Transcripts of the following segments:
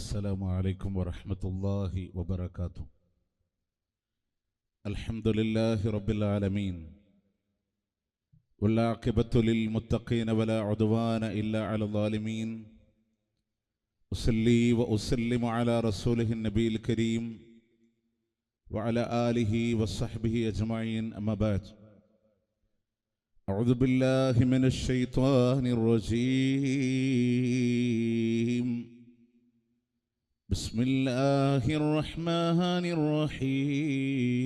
السلام عليكم ورحمة الله وبركاته. الحمد لله رب العالمين، والعاقبة للمتقين ولا عدوان إلا على الظالمين. أصلي وأسلم على رسوله النبي الكريم وعلى آله وصحبه أجمعين، أما بعد. أعوذ بالله من الشيطان الرجيم. بسم الله الرحمن الرحيم.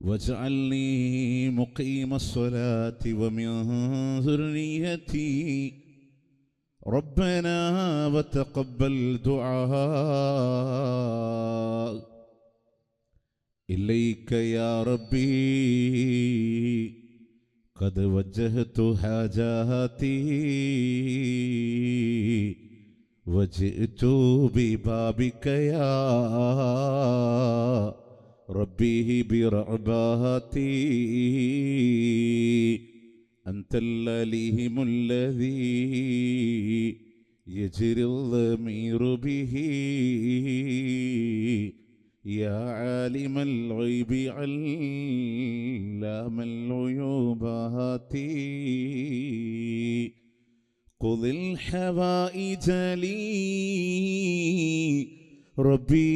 واجعلني مقيم الصلاة ومن ذريتي ربنا وتقبل دعاء. إليك يا ربي قد وجهت حاجاتي وجئت ببابك يا ربي برعباتي. أنت العليم الذي يجري الضمير به يا عالم الغيب علام الغيوبات. قض الحوائج لي ربي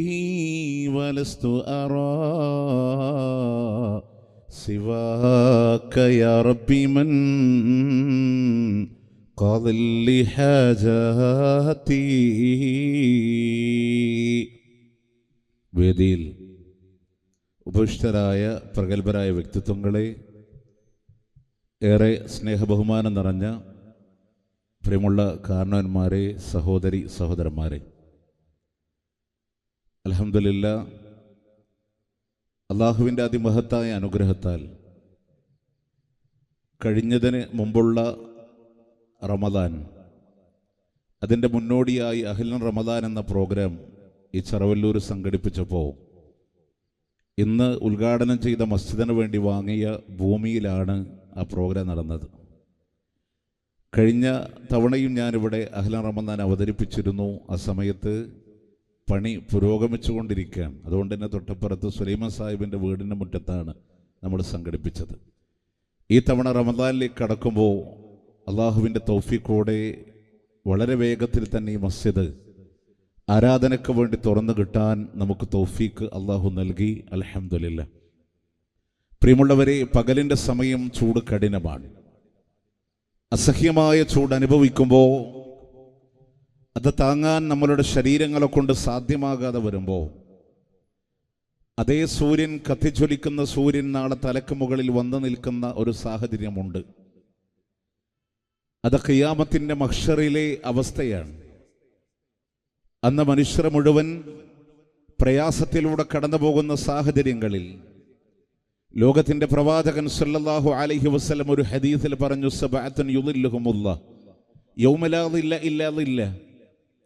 ولست أرى سواك يا ربي من قاض لحاجاتي. വേദിയിൽ ഉപവിഷ്ടരായ പ്രഗത്ഭരായ വ്യക്തിത്വങ്ങളെ, ഏറെ സ്നേഹബഹുമാനം നിറഞ്ഞ പ്രിയമുള്ള കാരണവന്മാരെ, സഹോദരി സഹോദരന്മാരെ, അൽഹംദുലില്ലാഹ്, അള്ളാഹുവിൻ്റെ അതിമഹത്തായ അനുഗ്രഹത്താൽ കഴിഞ്ഞതിന് മുമ്പുള്ള റമദാൻ, അതിൻ്റെ മുന്നോടിയായി അഹ്ലുൻ റമദാൻ എന്ന പ്രോഗ്രാം ഈ ചെറവല്ലൂർ സംഘടിപ്പിച്ചപ്പോൾ ഇന്ന് ഉദ്ഘാടനം ചെയ്ത മസ്ജിദിന് വേണ്ടി വാങ്ങിയ ഭൂമിയിലാണ് ആ പ്രോഗ്രാം നടന്നത്. കഴിഞ്ഞ തവണയും ഞാനിവിടെ അഹ്ലുൻ റമദാൻ അവതരിപ്പിച്ചിരുന്നു. ആ സമയത്ത് പണി പുരോഗമിച്ചുകൊണ്ടിരിക്കുകയാണ്. അതുകൊണ്ട് തന്നെ തൊട്ടപ്പുറത്ത് സുലൈമാൻ സാഹിബിൻ്റെ വീടിൻ്റെ മുറ്റത്താണ് നമ്മൾ സംഘടിപ്പിച്ചത്. ഈ തവണ റമദാനിലേക്ക് കടക്കുമ്പോൾ അള്ളാഹുവിൻ്റെ തൗഫീഖോടെ വളരെ വേഗത്തിൽ തന്നെ ഈ മസ്ജിദ് ആരാധനയ്ക്ക് വേണ്ടി തുറന്നു കിട്ടാൻ നമുക്ക് തൗഫീഖ് അള്ളാഹു നൽകി. അൽഹംദുലില്ലാഹ്. പ്രിയമുള്ളവരെ, പകലിൻ്റെ സമയം ചൂട് കഠിനമാണ്. അസഹ്യമായ ചൂട് അനുഭവിക്കുമ്പോൾ അത് താങ്ങാൻ നമ്മളുടെ ശരീരങ്ങളെ കൊണ്ട് സാധ്യമാകാതെ വരുമ്പോൾ അതേ സൂര്യൻ, കത്തിജ്വലിക്കുന്ന സൂര്യൻ നാളെ തലക്ക് മുകളിൽ വന്നു നിൽക്കുന്ന ഒരു സാഹചര്യമുണ്ട്. അത് ഖിയാമത്തിൻ്റെ മഹ്ശറിലെ അവസ്ഥയാണ്. അന്ന് മനുഷ്യർ മുഴുവൻ പ്രയാസത്തിലൂടെ കടന്നു പോകുന്ന സാഹചര്യങ്ങളിൽ ലോകത്തിൻ്റെ പ്രവാചകൻ സല്ലല്ലാഹു അലൈഹി വസല്ലം ഒരു ഹദീസിൽ പറഞ്ഞു, സബഅത്തുൻ യുളില്ലുഹുമുല്ലാഹ് യൗമ ലാ ദില്ല ഇല്ലാ ദില്ലഹ്.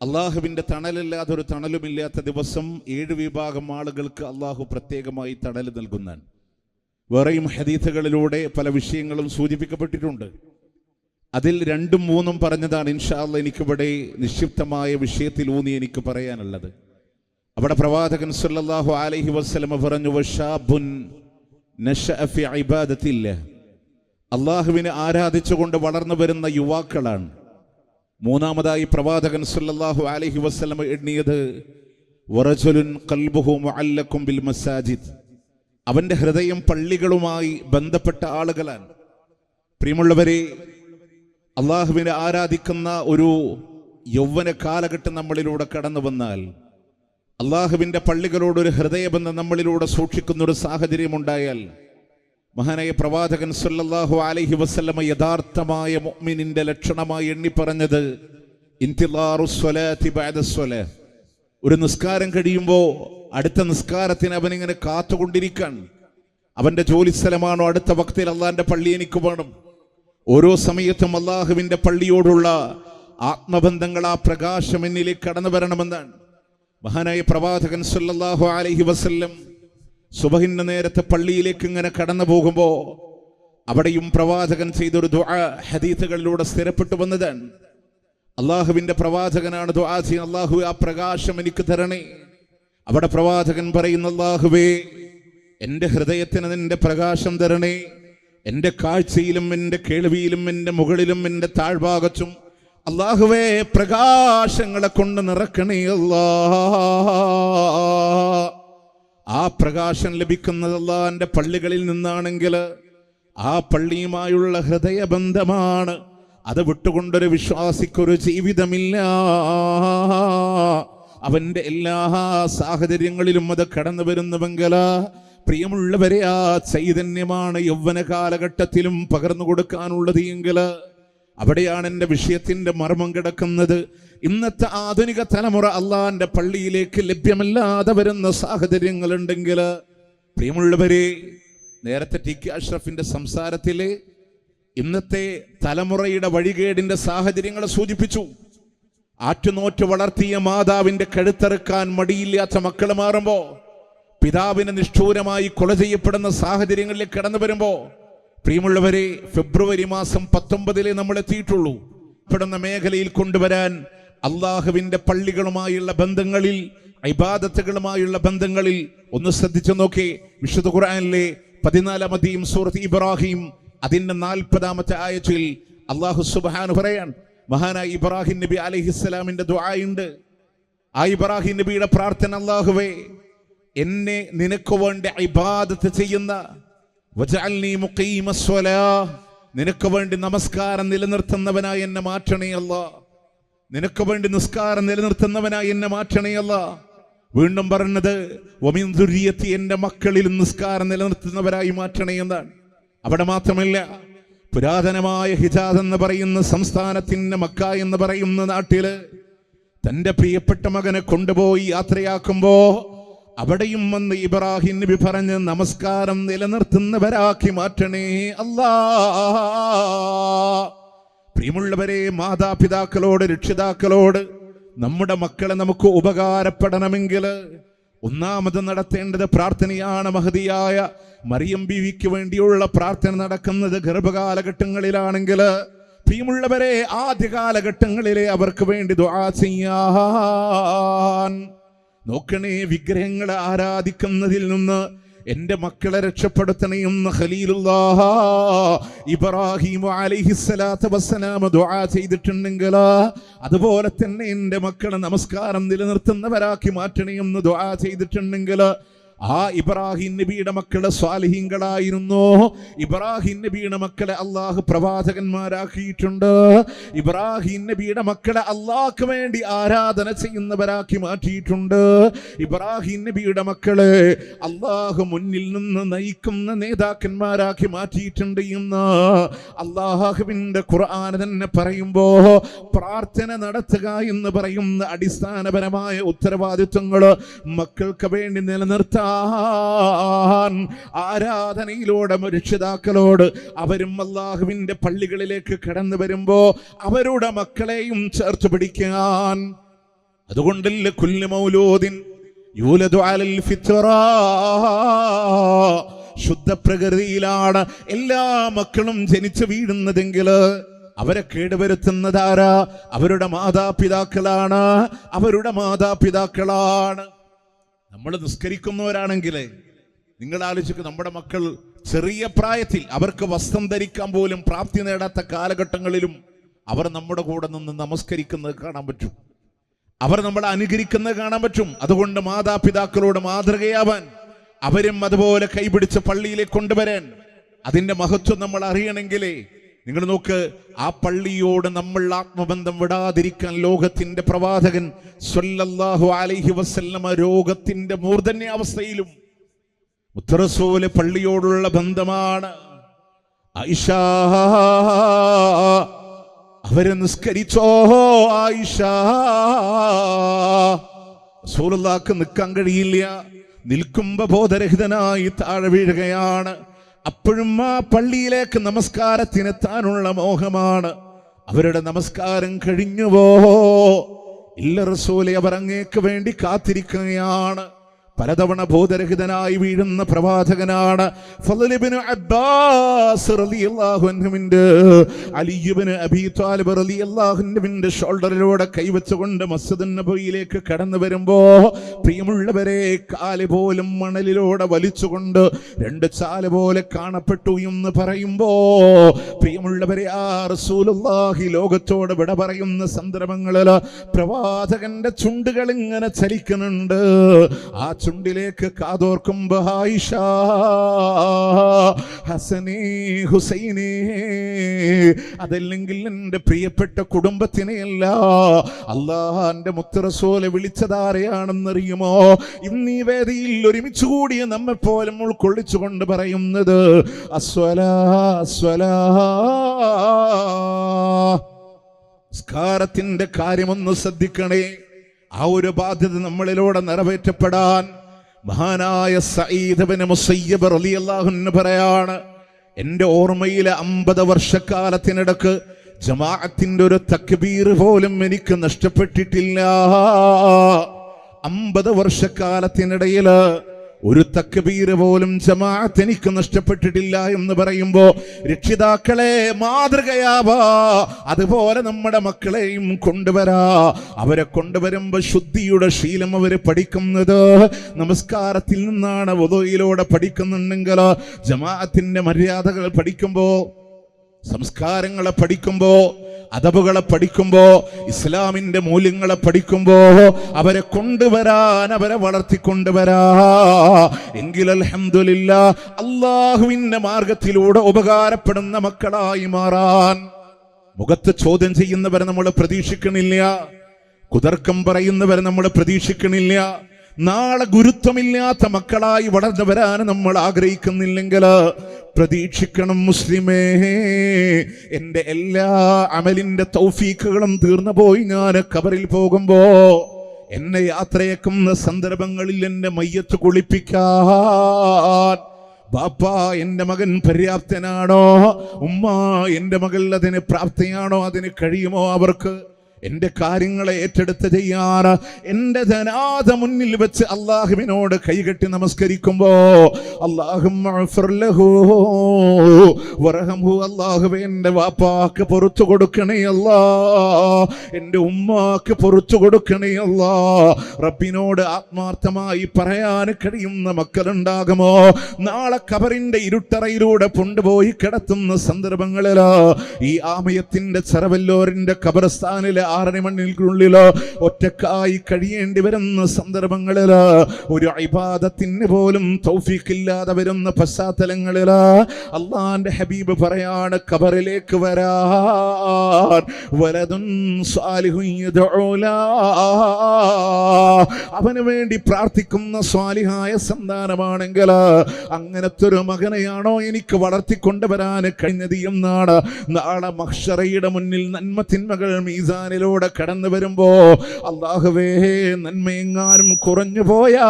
അള്ളാഹുവിൻ്റെ തണലില്ലാതെ ഒരു തണലുമില്ലാത്ത ദിവസം 7 വിഭാഗം ആളുകൾക്ക് അള്ളാഹു പ്രത്യേകമായി തണൽ നൽകുന്നതാണ്. വേറെയും ഹദീസുകളിലൂടെ പല വിഷയങ്ങളും സൂചിപ്പിക്കപ്പെട്ടിട്ടുണ്ട്. അതിൽ 2ഉം 3ഉം പറഞ്ഞതാണ് ഇൻഷാ അല്ലാഹ് എനിക്കിവിടെ നിക്ഷിപ്തമായ വിഷയത്തിൽ ഊന്നി എനിക്ക് പറയാനുള്ളത്. അവിടെ പ്രവാചകൻ സല്ലല്ലാഹു അലൈഹി വസല്ലം പറഞ്ഞു, വശാബുൻ നശഅ ഫി ഇബാദത്തില്ലാഹ്. അള്ളാഹുവിനെ ആരാധിച്ചുകൊണ്ട് വളർന്നു വരുന്ന യുവാക്കളാണ്. മൂന്നാമതായി പ്രവാചകൻ സല്ലല്ലാഹു അലൈഹി വസല്ലം എണ്ണിയത് വറജുലുൻ ഖൽബുഹു മുഅല്ലഖും ബിൽ മസാജിദ്. അവൻ്റെ ഹൃദയം പള്ളികളുമായി ബന്ധപ്പെട്ട ആളുകളാണ്. പ്രിയമുള്ളവരെ, അള്ളാഹുവിനെ ആരാധിക്കുന്ന ഒരു യൗവന കാലഘട്ടം നമ്മളിലൂടെ കടന്നു വന്നാൽ, അള്ളാഹുവിൻ്റെ പള്ളികളോടൊരു ഹൃദയബന്ധം നമ്മളിലൂടെ സൂക്ഷിക്കുന്ന ഒരു സാഹചര്യം ഉണ്ടായാൽ, മഹാനായ പ്രവാചകൻ സല്ലല്ലാഹു അലൈഹി വസല്ലമ യഥാർത്ഥമായ മുഅ്മിനിന്റെ ലക്ഷണമായി എണ്ണിപ്പറഞ്ഞത് ഇന്തിളാറുസ് സ്വലാത്തി ബഅദസ് സ്വലാത്ത്. ഒരു നിസ്കാരം കഴിയുമ്പോൾ അടുത്ത നിസ്കാരത്തിന് അവനിങ്ങനെ കാത്തുകൊണ്ടിരിക്കാൻ. അവൻ്റെ ജോലിസ്ഥലമാണോ അടുത്ത വക്തിൽ അള്ളാഹിൻ്റെ പള്ളി എനിക്ക് വേണം. ഓരോ സമയത്തും അള്ളാഹുവിൻ്റെ പള്ളിയോടുള്ള ആത്മബന്ധങ്ങൾ, ആ പ്രകാശം എന്നിലേക്ക് കടന്നു വരണമെന്നാണ് മഹാനായ പ്രവാചകൻ സല്ലല്ലാഹു അലൈഹി വസല്ലം സുബഹിന്റെ നേരത്തെ പള്ളിയിലേക്ക് ഇങ്ങനെ കടന്നു പോകുമ്പോൾ അവിടെയും പ്രവാചകൻ ചെയ്തൊരു ദുആ ഹദീസുകളിലൂടെ സ്ഥിരപ്പെട്ടു വന്നതാണ്. അള്ളാഹുവിന്റെ പ്രവാചകനാണ് ദുആ ചെയ്യുന്നത്, അള്ളാഹു ആ പ്രകാശം എനിക്ക് തരണേ. അവിടെ പ്രവാചകൻ പറയുന്ന, അള്ളാഹുവേ എൻ്റെ ഹൃദയത്തിന് നിന്റെ പ്രകാശം തരണേ, എൻ്റെ കാഴ്ചയിലും എൻ്റെ കേൾവിയിലും എൻ്റെ മുകളിലും എൻ്റെ താഴ്ഭാഗത്തും അള്ളാഹുവേ പ്രകാശങ്ങളെ കൊണ്ട് നിറക്കണേ അല്ലാ. ആ പ്രകാശം ലഭിക്കുന്നത് അല്ലാഹുവിന്റെ പള്ളികളിൽ നിന്നാണെങ്കിൽ ആ പള്ളിയുമായുള്ള ഹൃദയബന്ധമാണ്. അത് വിട്ടുകൊണ്ടൊരു വിശ്വാസിക്കൊരു ജീവിതമില്ല. അവന്റെ എല്ലാ സാഹചര്യങ്ങളിലും അത് കടന്നു വരുന്നുവെങ്കിൽ പ്രിയമുള്ളവരെ, ആ ചൈതന്യമാണ് യൗവന കാലഘട്ടത്തിലും പകർന്നു കൊടുക്കാനുള്ളത് എങ്കിൽ അവിടെയാണ് എൻ്റെ വിഷയത്തിന്റെ മർമ്മം കിടക്കുന്നത്. ഇന്നത്തെ ആധുനിക തലമുറ അള്ളാന്റെ പള്ളിയിലേക്ക് ലഭ്യമല്ലാതെ വരുന്ന സാഹചര്യങ്ങളുണ്ടെങ്കിൽ പ്രിയമുള്ളവരെ, നേരത്തെ ടി കെ അഷ്റഫിന്റെ സംസാരത്തിലെ ഇന്നത്തെ തലമുറയുടെ വഴികേടിന്റെ സാഹചര്യങ്ങളെ സൂചിപ്പിച്ചു. ആറ്റുനോറ്റ് വളർത്തിയ മാതാവിന്റെ കഴുത്തറുക്കാൻ മടിയില്ലാത്ത മക്കൾ മാറുമ്പോ, പിതാവിനെ നിഷ്ഠൂരമായി കൊല ചെയ്യപ്പെടുന്ന സാഹചര്യങ്ങളിലേക്ക് കടന്നു വരുമ്പോ, പ്രിയമുള്ളവരെ, ഫെബ്രുവരി മാസം 19 നമ്മൾ എത്തിയിട്ടുള്ളൂ. പെടുന്ന മേഖലയിൽ കൊണ്ടുവരാൻ അള്ളാഹുവിന്റെ പള്ളികളുമായുള്ള ബന്ധങ്ങളിൽ, ഇബാദത്തുകളുമായുള്ള ബന്ധങ്ങളിൽ ഒന്ന് ശ്രദ്ധിച്ചു നോക്കേ. വിശുദ്ധ ഖുർആനിലെ 14-ാമത്തെയും സൂറത്ത് ഇബ്രാഹിം അതിന്റെ 40-ാമത്തെ ആയത്തിൽ അള്ളാഹു സുബ്ഹാനഹു പറയാൻ, മഹാനായ ഇബ്രാഹിം നബി അലൈഹിസ്സലാമിന്റെ ദുആയുണ്ട്. ആ ഇബ്രാഹിം നബിയുടെ പ്രാർത്ഥന, അല്ലാഹുവേ എന്നെ നിനക്ക് വേണ്ടി ഇബാദത്ത് ചെയ്യുന്ന, വജഅൽനി മുഖീമസ്സലാഹ്, നിനക്ക് വേണ്ടി നമസ്കാരം നിലനിർത്തുന്നവനായി എന്നെ മാറ്റണേ അല്ലാ. നിനക്ക് വേണ്ടി നിസ്കാരം നിലനിർത്തുന്നവനായി എന്നെ മാറ്റണേ അല്ലാ. വീണ്ടും പറഞ്ഞത് വമിൻ ദുരിയത്തി, എന്റെ മക്കളിൽ നിസ്കാരം നിലനിർത്തുന്നവരായി മാറ്റണേ എന്നാണ്. അവിടെ മാത്രമല്ല, പുരാതനമായ ഹിജാസ് എന്ന് പറയുന്ന സംസ്ഥാനത്തിന്റെ മക്ക എന്ന് പറയുന്ന നാട്ടില് തന്റെ പ്രിയപ്പെട്ട മകനെ കൊണ്ടുപോയി യാത്രയാക്കുമ്പോ അവിടെയും വന്ന് ഇബ്രാഹിം നബി പറഞ്ഞ് നമസ്കാരം നിലനിർത്തുന്നവരാക്കി മാറ്റണേ അല്ലാ. പ്രിയമുള്ളവരെ, മാതാപിതാക്കളോട്, രക്ഷിതാക്കളോട് നമ്മുടെ മക്കളെ നമുക്ക് ഉപകാരപ്പെടണമെങ്കിൽ ഒന്നാമത് നടത്തേണ്ടത് പ്രാർത്ഥനയാണ്. മഹദിയായ മറിയം ബീവിക്ക് വേണ്ടിയുള്ള പ്രാർത്ഥന നടക്കുന്നത് ഗർഭകാലഘട്ടങ്ങളിലാണെങ്കിൽ പ്രിയമുള്ളവരെ, ആദ്യ കാലഘട്ടങ്ങളിലെ അവർക്ക് വേണ്ടി ദുആ ചെയ്യാൻ നോക്കണേ. വിഗ്രഹങ്ങളെ ആരാധിക്കുന്നതിൽ നിന്ന് എന്റെ മക്കളെ രക്ഷപ്പെടുത്തണമെന്ന് ഖലീലുല്ലാഹ് ഇബ്രാഹിം അലൈഹിസ്സലാത്തു വസ്സലാം ദുആ ചെയ്തിട്ടുണ്ടെങ്കിൽ, അതുപോലെ തന്നെ എന്റെ മക്കളെ നമസ്കാരം നിലനിർത്തുന്നവരാക്കി മാറ്റണമെന്ന് ദുആ ചെയ്തിട്ടുണ്ടെങ്കിൽ, ആ ഇബ്രാഹിം നബിയുടെ മക്കളെ സ്വാലിഹീങ്ങളായിരുന്നു. ഇബ്രാഹിം നബിയുടെ മക്കളെ അള്ളാഹു പ്രവാചകന്മാരാക്കിയിട്ടുണ്ട്. ഇബ്രാഹിം നബിയുടെ മക്കളെ അള്ളാഹ്ക്ക് വേണ്ടി ആരാധന ചെയ്യുന്നവരാക്കി മാറ്റിയിട്ടുണ്ട്. ഇബ്രാഹിം നബിയുടെ മക്കളെ അള്ളാഹു മുന്നിൽ നിന്ന് നയിക്കുന്ന നേതാക്കന്മാരാക്കി മാറ്റിയിട്ടുണ്ട് എന്ന് അള്ളാഹുവിന്റെ ഖുർആൻ തന്നെ പറയുമ്പോ, പ്രാർത്ഥന നടത്തുക എന്ന് പറയുന്ന അടിസ്ഥാനപരമായ ഉത്തരവാദിത്വങ്ങൾ മക്കൾക്ക് വേണ്ടി നിലനിർത്താൻ ആരാധനയിലൂടെ രക്ഷിതാക്കളോട് അവരും അല്ലാഹുവിന്റെ പള്ളികളിലേക്ക് കടന്നു വരുമ്പോ അവരുടെ മക്കളെയും ചേർത്ത് പിടിക്കാൻ. അതുകൊണ്ടല്ലേ കുല്ലു മൗലൂദിൻ യൂലദു അലൽ ഫിത്ര, ശുദ്ധ പ്രകൃതിയിലാണ് എല്ലാ മക്കളും ജനിച്ചു വീഴുന്നതെങ്കിൽ അവരെ കേടുവരുത്തുന്നതാരാ? അവരുടെ മാതാപിതാക്കളാണ്. അവരുടെ മാതാപിതാക്കളാണ്. നമ്മൾ നിസ്കരിക്കുന്നവരാണെങ്കിൽ നിങ്ങൾ ആലോചിക്കുക, നമ്മുടെ മക്കൾ ചെറിയ പ്രായത്തിൽ അവർക്ക് വസ്ത്രം ധരിക്കാൻ പോലും പ്രാപ്തി നേടാത്ത കാലഘട്ടങ്ങളിലും അവർ നമ്മുടെ കൂടെ നിന്ന് നമസ്കരിക്കുന്നത് കാണാൻ പറ്റും. അവർ നമ്മളെ അനുകരിക്കുന്നത് കാണാൻ പറ്റും. അതുകൊണ്ട് മാതാപിതാക്കളോട് മാതൃകയാവാൻ, അവരും അതുപോലെ കൈപിടിച്ച് പള്ളിയിലേക്ക് കൊണ്ടുവരാൻ, അതിന്റെ മഹത്വം നമ്മൾ അറിയണമെങ്കിലേ നിങ്ങൾ നോക്ക്, ആ പള്ളിയോട് നമ്മൾ ആത്മബന്ധം വിടാതിരിക്കാൻ ലോകത്തിന്റെ പ്രവാചകൻ സ്വല്ലല്ലാഹു അലൈഹി വസല്ലമ രോഗത്തിന്റെ മൂർധന്യാവസ്ഥയിലും മുത്തറസൂല് പള്ളിയോടുള്ള ബന്ധമാണ്. ആയിഷ അവരെ നിസ്കരിച്ചോ? ആയിഷ റസൂലുള്ളാഹിക്ക് നിൽക്കാൻ കഴിയില്ല. നിൽക്കുമ്പോ ബോധരഹിതനായി താഴെ വീഴുകയാണ്. അപ്പോഴും ആ പള്ളിയിലേക്ക് നമസ്കാരത്തിനെത്താനുള്ള മോഹമാണ്. അവരുടെ നമസ്കാരം കഴിഞ്ഞുവോ? ഇല്ല റസൂലേ, അവർ അങ്ങേക്ക് വേണ്ടി കാത്തിരിക്കുകയാണ്. പലതവണ ബോധരഹിതനായി വീഴുന്ന പ്രവാചകനാണ് ഫളൽ ഇബ്നു അബ്ബാസ് റളിയല്ലാഹു അൻഹുവിന്റെ അലി ഇബ്നു അബീ ത്വാലിബ് റളിയല്ലാഹു അൻഹുവിന്റെ ഷോൾഡറിലൂടെ കൈവച്ചുകൊണ്ട് മസ്ജിദുൻ നബവിയിലേക്ക് കടന്നു വരുമ്പോ പ്രിയമുള്ളവരെ കാല് പോലും മണലിലൂടെ വലിച്ചുകൊണ്ട് 2 ചാല് പോലെ കാണപ്പെട്ടു എന്ന് പറയുമ്പോ പ്രിയമുള്ളവരെ ആ റസൂലുള്ളാഹി ലോകത്തോട് വിട പറയുന്ന സന്ദർഭങ്ങളിൽ പ്രവാചകന്റെ ചുണ്ടുകൾ ഇങ്ങനെ ചലിക്കുന്നുണ്ട്. ആ ചുണ്ടിലേക്ക് കാതോർക്കുമ്പോ ആയിഷ ഹസനി ഹുസൈനി, അതല്ലെങ്കിൽ എൻ്റെ പ്രിയപ്പെട്ട കുടുംബത്തിനെയല്ല അല്ലാഹുവിന്റെ മുത്ത് റസൂലെ വിളിച്ചതാരെയാണെന്നറിയുമോ? ഇന്ന് ഈ വേദിയിൽ ഒരുമിച്ച് കൂടിയ നമ്മെ പോലും ഉൾക്കൊള്ളിച്ചുകൊണ്ട് പറയുന്നത് അസ്വലാ അസ്വലാ. സ്കാരത്തിന്റെ കാര്യമൊന്ന് ശ്രദ്ധിക്കണേ. ആ ഒരു ബാധ്യത നമ്മളിലൂടെ നിറവേറ്റപ്പെടാൻ മഹാനായ സഈദ് ഇബ്നു മുസയ്യിബ് റളിയല്ലാഹു അൻഹു പറയാണ്, എൻ്റെ ഓർമ്മയിലെ 50 വർഷക്കാലത്തിനിടക്ക് ജമാഅത്തിന്റെ ഒരു തക്ബീർ പോലും എനിക്ക് നഷ്ടപ്പെട്ടിട്ടില്ല. 50 വർഷക്കാലത്തിനിടയിൽ ഒരു തക്ബീർ പോലും ജമാഅത്ത് എനിക്ക് നഷ്ടപ്പെട്ടിട്ടില്ല എന്ന് പറയുമ്പോ രക്ഷിതാക്കളെ മാതൃകയാവാ, അതുപോലെ നമ്മുടെ മക്കളെയും കൊണ്ടുവരാ. അവരെ കൊണ്ടുവരുമ്പോ ശുദ്ധിയുടെ ശീലം അവര് പഠിക്കുന്നത് നമസ്കാരത്തിൽ നിന്നാണ്. വുദൂയിലൂടെ പഠിക്കുന്നുണ്ടെങ്കിൽ ജമാഅത്തിന്റെ മര്യാദകൾ പഠിക്കുമ്പോ, സംസ്കാരങ്ങളെ പഠിക്കുമ്പോ, അദബുകളെ പഠിക്കുമ്പോ, ഇസ്ലാമിന്റെ മൂല്യങ്ങളെ പഠിക്കുമ്പോ അവരെ കൊണ്ടുവരാൻ, അവരെ വളർത്തിക്കൊണ്ടുവരാ. എങ്കിൽ അൽഹംദുലില്ലാഹ് അല്ലാഹുവിന്റെ മാർഗത്തിലൂടെ ഉപകാരപ്പെടുന്ന മക്കളായി മാറാൻ. മുഖത്ത് ചോദ്യം ചെയ്യുന്നവരെ നമ്മൾ പ്രതീക്ഷിക്കണില്ല, കുതർക്കം പറയുന്നവരെ നമ്മൾ പ്രതീക്ഷിക്കണില്ല. നാളെ ഗുരുത്വമില്ലാത്ത മക്കളായി വളർന്നു വരാൻ നമ്മൾ ആഗ്രഹിക്കുന്നില്ലെങ്കിൽ പ്രതീക്ഷിക്കണം മുസ്ലിമേ, എൻ്റെ എല്ലാ അമലിന്റെ തൗഫീഖുകളും തീർന്നു പോയി ഞാൻ ഖബറിൽ പോകുമ്പോ എന്നെ യാത്രയേക്കുന്ന സന്ദർഭങ്ങളിൽ എന്നെ മയ്യത്ത് കുളിപ്പിക്കാൻ ബാപ്പാ എൻ്റെ മകൻ പര്യാപ്തനാണോ, ഉമ്മ എൻ്റെ മകൾ അതിന് പ്രാപ്തിയാണോ, അതിന് കഴിയുമോ അവർക്ക് എന്റെ കാര്യങ്ങളെ ഏറ്റെടുത്ത് ചെയ്യാൻ എന്റെ ജനാദ മുന്നിൽ വെച്ച് അല്ലാഹുവിനോട് കൈകെട്ടി നമസ്കരിക്കുമ്പോ അല്ലാഹുവേ എന്റെ വാപ്പാക്ക് പുറത്തു കൊടുക്കണേ അല്ലാ, എന്റെ ഉമ്മാക്ക് പുറത്തു കൊടുക്കണേ അല്ലാ. റബ്ബിനോട് ആത്മാർത്ഥമായി പറയാൻ കഴിയുന്ന മക്കളുണ്ടാകുമോ? നാളെ ഖബറിന്റെ ഇരുട്ടറയിലൂടെ കൊണ്ടുപോയി കിടത്തുന്ന സന്ദർഭങ്ങളിൽ ഈ ആമയത്തിന്റെ ചെറവല്ലൂരിന്റെ ഖബർസ്ഥാനിലെ 6 മണിക്കുള്ളിലോ ഒറ്റക്കായി കഴിയേണ്ടി വരുന്ന സന്ദർഭങ്ങളിൽ, ഒരു ഇബാദത്തിന് പോലും തൗഫീഖില്ലാതെ വരുന്ന പശ്ചാത്തലങ്ങളിൽ അല്ലാഹുവിന്റെ ഹബീബ് പറയാണ്, ഖബറിലേക്ക് വരാൻ വലദുൻ സാലിഹുൻ യദ്ഉലാ, അവന് വേണ്ടി പ്രാർത്ഥിക്കുന്ന സ്വാലിഹായ സന്താനമാണെങ്കിൽ അങ്ങനത്തെ ഒരു മകനെയാണോ എനിക്ക് വളർത്തിക്കൊണ്ടുവരാൻ കഴിഞ്ഞത് എന്നാണ് നാളെ മഹ്ശറയുടെ മുന്നിൽ നന്മ തിന്മകൾ മീസാനിലൂടെ കടന്നു വരുമ്പോ അല്ലാഹുവേ നന്മയെങ്ങാനും കുറഞ്ഞു പോയാ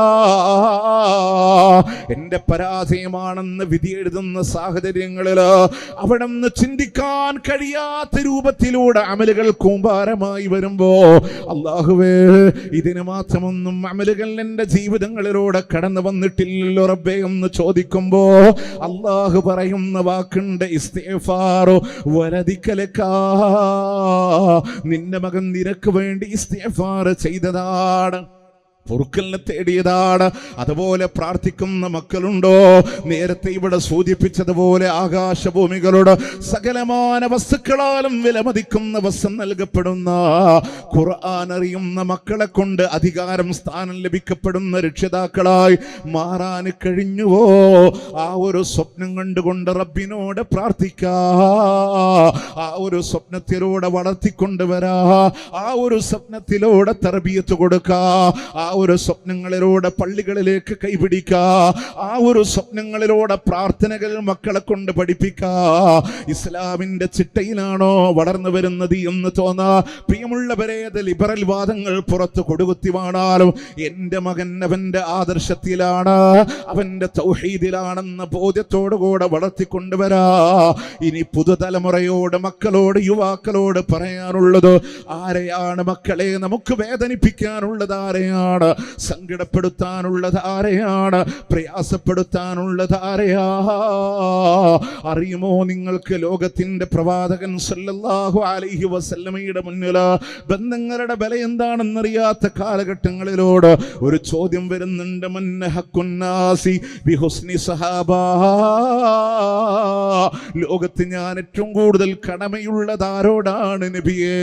എന്റെ പരാജയമാണെന്ന് വിധി എഴുതുന്ന സാഹചര്യങ്ങളിൽ അവിടെ നിന്ന് ചിന്തിക്കാൻ കഴിയാത്ത രൂപത്തിലൂടെ അമലുകൾ കൂമ്പാരമായി വരുമ്പോ അല്ലാഹുവേ ഇതിന് മാത്രമൊന്നും അമലുകൾ എന്റെ ജീവിതങ്ങളിലൂടെ കടന്നു വന്നിട്ടില്ലല്ലോ റബ്ബേ എന്ന് ചോദിക്കുമ്പോ അല്ലാഹു പറയുന്ന വാക്കുണ്ട്, ഇസ്തിഗ്ഫാറു വലദിക്കലക്കാ, നിന്റെ മകൻ നിനക്ക് വേണ്ടി ഇസ്തിഗ്ഫാർ ചെയ്തതാണ്, പൊറുക്കലിനെ തേടിയതാണ്. അതുപോലെ പ്രാർത്ഥിക്കുന്ന മക്കളുണ്ടോ? നേരത്തെ ഇവിടെ സൂചിപ്പിച്ചതുപോലെ ആകാശഭൂമികളുടെ സകലമാന വസ്തുക്കളാലും വിലമതിക്കുന്ന വസ്തു നൽകപ്പെടുന്ന ഖുർആൻ അറിയുന്ന മക്കളെ കൊണ്ട് അധികാരം സ്ഥാനം ലഭിക്കപ്പെടുന്ന രക്ഷിതാക്കളായി മാറാൻ കഴിഞ്ഞുവോ? ആ ഒരു സ്വപ്നം കണ്ടുകൊണ്ട് റബ്ബിനോട് പ്രാർത്ഥിക്കാ, ആ ഒരു സ്വപ്നത്തിലൂടെ വളർത്തിക്കൊണ്ടുവരാ, ആ ഒരു സ്വപ്നത്തിലൂടെ തർബിയത്ത് കൊടുക്കാ, ആ ഒരു സ്വപ്നങ്ങളിലൂടെ പള്ളികളിലേക്ക് കൈപിടിക്കാ, ആ ഒരു സ്വപ്നങ്ങളിലൂടെ പ്രാർത്ഥനകൾ മക്കളെ കൊണ്ട് പഠിപ്പിക്കാ. ഇസ്ലാമിന്റെ ചിട്ടയിലാണോ വളർന്നു വരുന്നത് എന്ന് തോന്നാ. പ്രിയമുള്ളവരെ, ലിബറൽ വാദങ്ങൾ പുറത്ത് കൊടുകുത്തി വാണാലും എന്റെ മകൻ അവന്റെ ആദർശത്തിലാണ്, അവന്റെ തൗഹീദിലാണെന്ന ബോധ്യത്തോടുകൂടെ വളർത്തിക്കൊണ്ടുവരാ. ഇനി പുതുതലമുറയോട്, മക്കളോട്, യുവാക്കളോട് പറയാനുള്ളത്, ആരെയാണ് മക്കളെ നമുക്ക് വേദനിപ്പിക്കാനുള്ളത്? ആരെയാണ് ആരെയാണ്? സങ്കടപ്പെടുത്താനുള്ളത് ആരെയാണ്? പ്രയാസപ്പെടുത്താനുള്ളത് ആരെയാ? അറിയുമോ നിങ്ങൾക്ക്? ലോകത്തിന്റെ പ്രവാചകൻ സല്ലല്ലാഹു അലൈഹി വസല്ലമയുടെ മുന്നിൽ ബന്ധങ്ങളുടെ വില എന്താണെന്നറിയാത്ത കാലഘട്ടങ്ങളിലോട് ഒരു ചോദ്യം വരുന്നുണ്ട്. മന്ന ഹക്കുന്നാസി ബിഹുസ്നി സഹാബ. ലോകത്ത് ഞാൻ ഏറ്റവും കൂടുതൽ കടമയുള്ളത് ആരോടാണ് നബിയേ?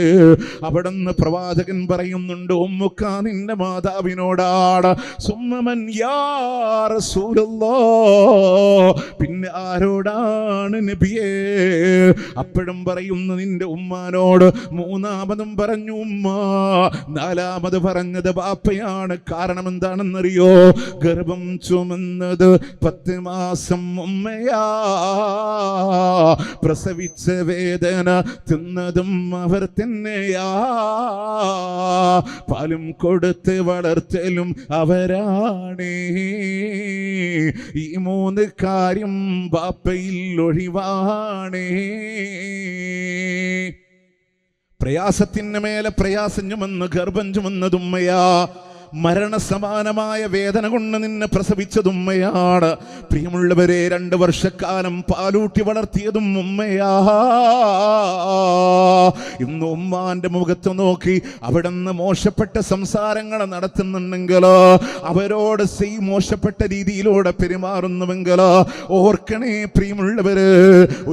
അവിടുന്ന് പ്രവാചകൻ പറയുന്നുണ്ട്, ഉമ്മുക്ക, നിന്റെ മാതാവിനോടാണ്. സുമ്മമൻ യാ റസൂലല്ലാഹ്, പിന്നെ ആരോടാണ് നബിയേ? അപ്പോഴും പറയുന്നു നിന്റെ ഉമ്മാനോട്. മൂന്നാമതും പറഞ്ഞു ഉമ്മ. നാലാമത് പറഞ്ഞത് ബാപ്പയാണ്. കാരണം എന്താണെന്നറിയോ? ഗർഭം ചുമന്നത് 10 മാസം ഉമ്മയാ, പ്രസവിച്ച വേദന തിന്നതും അവർ തന്നെയാ, പാലും കൊടുത്ത് വളർത്തലും അവരാണേ. ഈ 3 കാര്യം ബാപ്പയിൽ ഒഴിവാണേ. പ്രയാസത്തിന് മേലെ പ്രയാസം ചുമന്ന് ഗർഭം ചുമന്നതുമ്മയാ. മരണസമാനമായ വേദന കൊണ്ട് നിന്നെ പ്രസവിച്ചതുമ്മയാണ്. പ്രിയമുള്ളവരെ, 2 വർഷക്കാലം പാലൂട്ടി വളർത്തിയതും ഉമ്മയാ. ഇന്ന് ഉമ്മാന്റെ മുഖത്ത് നോക്കി അവിടുന്ന് മോശപ്പെട്ട സംസാരങ്ങൾ നടത്തുന്നുണ്ടെങ്കിലോ, അവരോട് മോശപ്പെട്ട രീതിയിലൂടെ പെരുമാറുന്നുവെങ്കിലോ, ഓർക്കണേ പ്രിയമുള്ളവര്,